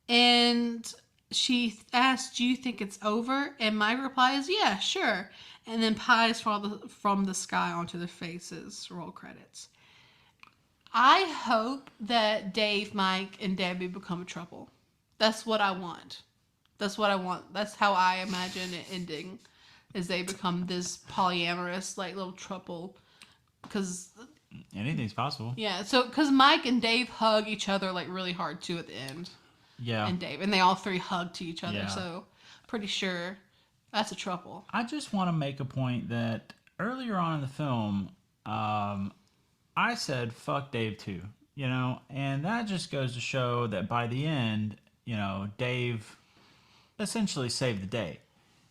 [SPEAKER 3] And she asks, "Do you think it's over?" And my reply is, "Yeah, sure." And then pies fall from the sky onto their faces. Roll credits. I hope that Dave, Mike, and Debbie become a trouble. That's what I want. That's what I want. That's how I imagine it ending, is they become this polyamorous little trouble. Because
[SPEAKER 2] Anything's possible.
[SPEAKER 3] yeah, because Mike and Dave hug each other really hard too at the end,
[SPEAKER 2] Yeah.
[SPEAKER 3] and Dave, and they all three hug to each other.
[SPEAKER 2] Yeah.
[SPEAKER 3] So pretty sure That's a trouble.
[SPEAKER 2] I just want to make a point that earlier on in the film, I said fuck Dave too, and that just goes to show that by the end, Dave essentially saved the day,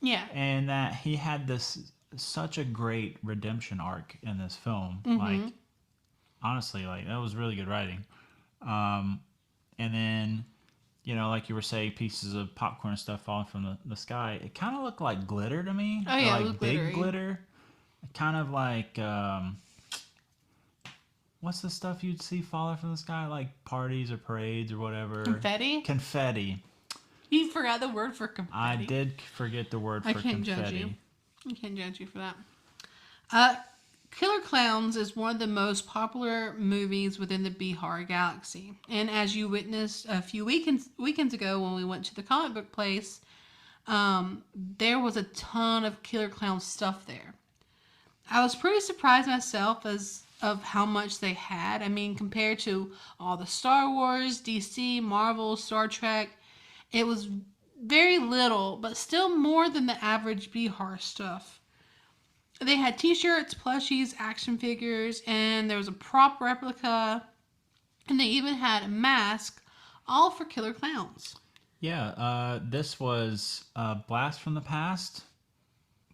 [SPEAKER 3] Yeah.
[SPEAKER 2] and that he had this such a great redemption arc in this film. Like,
[SPEAKER 3] Mm-hmm.
[SPEAKER 2] honestly, like that was really good writing. And then, like you were saying, pieces of popcorn and stuff falling from the sky. It kind of looked like glitter to me.
[SPEAKER 3] Oh yeah, it was
[SPEAKER 2] Like big
[SPEAKER 3] glittery.
[SPEAKER 2] glitter. Kind of like what's the stuff you'd see falling from the sky? Like parties or parades or whatever.
[SPEAKER 3] Confetti?
[SPEAKER 2] Confetti.
[SPEAKER 3] You forgot the word for
[SPEAKER 2] I
[SPEAKER 3] confetti.
[SPEAKER 2] did forget the word
[SPEAKER 3] I
[SPEAKER 2] for
[SPEAKER 3] can't
[SPEAKER 2] confetti.
[SPEAKER 3] judge you. I can't judge you for that. Killer Klowns is one of the most popular movies within the B-horror galaxy. And as you witnessed a few weekends ago when we went to the comic book place, there was a ton of Killer Klowns stuff there. I was pretty surprised myself as of how much they had. I mean, compared to all the Star Wars, DC, Marvel, Star Trek, it was very little, but still more than the average B-horror stuff. They had t-shirts, plushies, action figures, and there was a prop replica, and they even had a mask, all for Killer Klowns.
[SPEAKER 2] Yeah, this was Blast from the Past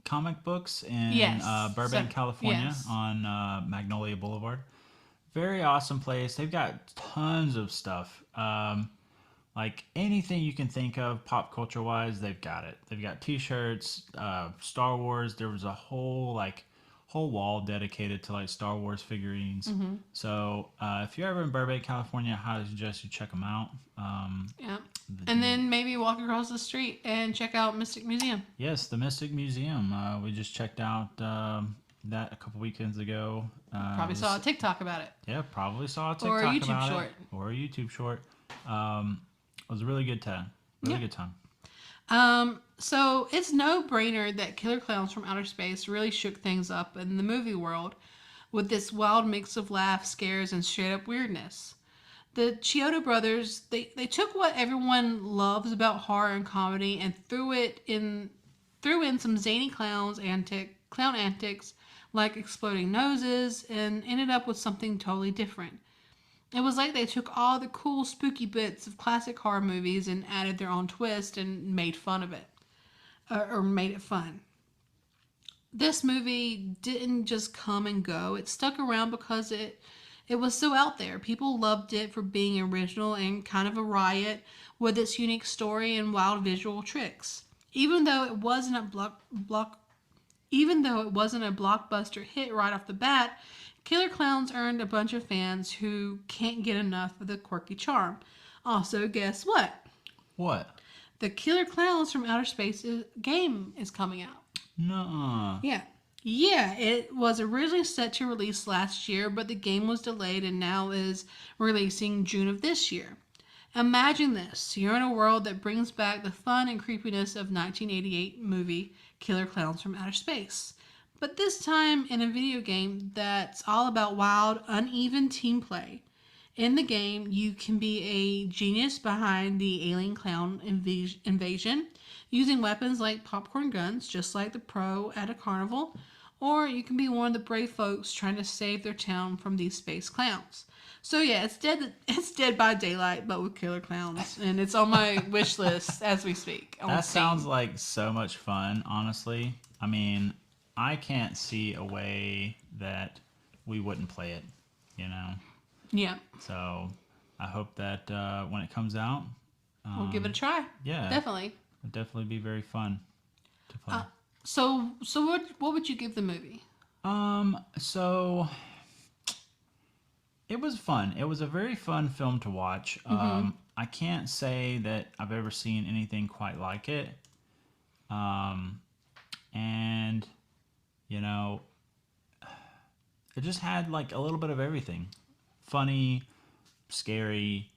[SPEAKER 2] comic books in
[SPEAKER 3] Yes.
[SPEAKER 2] Burbank, California
[SPEAKER 3] yes.
[SPEAKER 2] on Magnolia Boulevard. Very awesome place. They've got tons of stuff. Like anything you can think of pop culture wise, they've got it. They've got t-shirts, Star Wars. There was a whole wall dedicated to like Star Wars figurines.
[SPEAKER 3] Mm-hmm.
[SPEAKER 2] So if you're ever in Burbank, California, I highly suggest you check them out.
[SPEAKER 3] Yeah. And then maybe walk across the street and check out Mystic Museum.
[SPEAKER 2] Yes, the Mystic Museum. We just checked out that a couple weekends ago.
[SPEAKER 3] Probably saw a TikTok about it.
[SPEAKER 2] Yeah, probably saw a
[SPEAKER 3] Or a
[SPEAKER 2] TikTok
[SPEAKER 3] YouTube
[SPEAKER 2] about
[SPEAKER 3] short.
[SPEAKER 2] it. Or a YouTube short. It was a really good time. Really good time.
[SPEAKER 3] So it's no brainer that Killer Klowns from Outer Space really shook things up in the movie world with this wild mix of laughs, scares, and straight up weirdness. The Chiodo brothers, they took what everyone loves about horror and comedy and threw in some zany clown antics like exploding noses and ended up with something totally different. It was like they took all the cool, spooky bits of classic horror movies and added their own twist and made fun of it. Or made it fun. This movie didn't just come and go. It stuck around because it was so out there. People loved it for being original and kind of a riot with its unique story and wild visual tricks. Even though it wasn't a blockbuster hit right off the bat, Killer Klowns earned a bunch of fans who can't get enough of the quirky charm. Also, guess what?
[SPEAKER 2] What?
[SPEAKER 3] The Killer Klowns from Outer Space game is coming out.
[SPEAKER 2] Nuh-uh.
[SPEAKER 3] Yeah. Yeah, it was originally set to release last year, but the game was delayed and now is releasing June of this year. Imagine this. You're in a world that brings back the fun and creepiness of 1988 movie Killer Klowns from Outer Space. But this time in a video game that's all about wild, uneven team play. In the game, you can be a genius behind the alien clown invasion, using weapons like popcorn guns, just like the pro at a carnival, or you can be one of the brave folks trying to save their town from these space clowns. So yeah, it's Dead by Daylight, but with Killer Klowns, and it's on my wish list as we speak.
[SPEAKER 2] That sounds like so much fun, honestly. I mean, I can't see a way that we wouldn't play it,
[SPEAKER 3] Yeah.
[SPEAKER 2] So I hope that when it comes out,
[SPEAKER 3] We'll give it a try.
[SPEAKER 2] Yeah,
[SPEAKER 3] Definitely.
[SPEAKER 2] it'll definitely be very fun to play.
[SPEAKER 3] So what would you give the movie?
[SPEAKER 2] So it was fun. It was a very fun film to watch. I can't say that I've ever seen anything quite like it. And it just had like a little bit of everything. Funny, scary.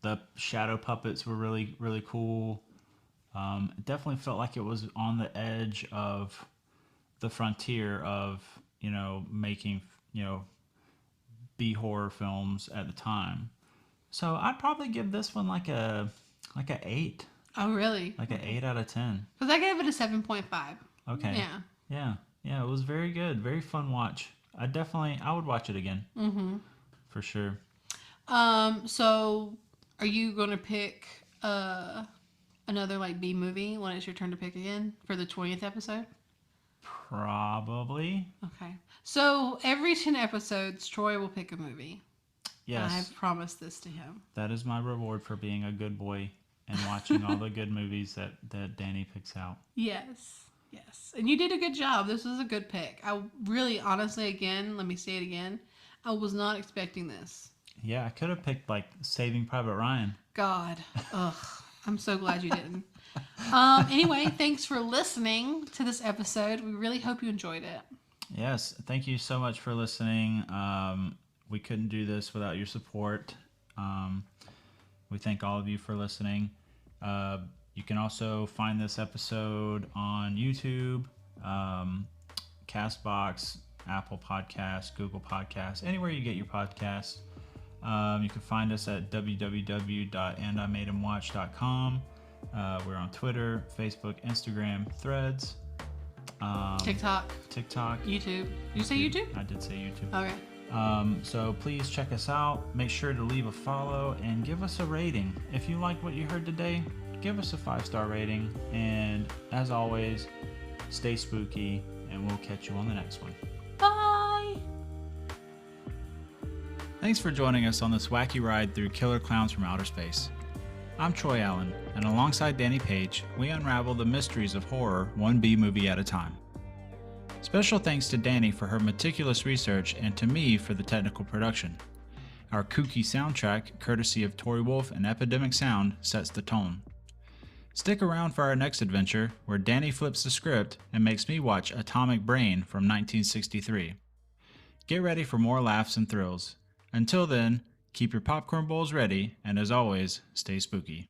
[SPEAKER 2] The shadow puppets were really, really cool. It definitely felt like it was on the edge of the frontier of, making, B horror films at the time. So I'd probably give this one like a 8.
[SPEAKER 3] Oh, really?
[SPEAKER 2] Like an 8 out of 10.
[SPEAKER 3] Because I gave it a 7.5.
[SPEAKER 2] Okay.
[SPEAKER 3] Yeah.
[SPEAKER 2] Yeah, it was very good. Very fun watch. I would watch it again.
[SPEAKER 3] Mm-hmm.
[SPEAKER 2] For sure.
[SPEAKER 3] So are you going to pick another like B movie when it's your turn to pick again for the 20th episode?
[SPEAKER 2] Probably.
[SPEAKER 3] Okay. So every 10 episodes, Troy will pick a movie.
[SPEAKER 2] Yes.
[SPEAKER 3] I've promised this to him.
[SPEAKER 2] That is my reward for being a good boy and watching all the good movies that Danny picks out.
[SPEAKER 3] Yes. Yes. And you did a good job. This was a good pick. I really, honestly, again, let me say it again. I was not expecting this.
[SPEAKER 2] Yeah, I could have picked like Saving Private Ryan.
[SPEAKER 3] God. Ugh. I'm so glad you didn't. Anyway, thanks for listening to this episode. We really hope you enjoyed it.
[SPEAKER 2] Yes. Thank you so much for listening. We couldn't do this without your support. We thank all of you for listening. You can also find this episode on YouTube, Castbox, Apple Podcasts, Google Podcasts, anywhere you get your podcasts. You can find us at www.andimadehimwatch.com. We're on Twitter, Facebook, Instagram, Threads,
[SPEAKER 3] TikTok, YouTube. You say YouTube?
[SPEAKER 2] I did say YouTube.
[SPEAKER 3] Okay.
[SPEAKER 2] So please check us out. Make sure to leave a follow and give us a rating. If you like what you heard today, give us a 5-star rating. And as always, stay spooky, and we'll catch you on the next one.
[SPEAKER 3] Bye!
[SPEAKER 2] Thanks for joining us on this wacky ride through killer clowns from outer space. I'm Troy Allen, and alongside Danny Page, we unravel the mysteries of horror one B movie at a time. Special thanks to Danny for her meticulous research and to me for the technical production. Our kooky soundtrack, courtesy of Tory Wolf and Epidemic Sound, sets the tone. Stick around for our next adventure, where Danny flips the script and makes me watch Atomic Brain from 1963. Get ready for more laughs and thrills. Until then, keep your popcorn bowls ready, and as always, stay spooky.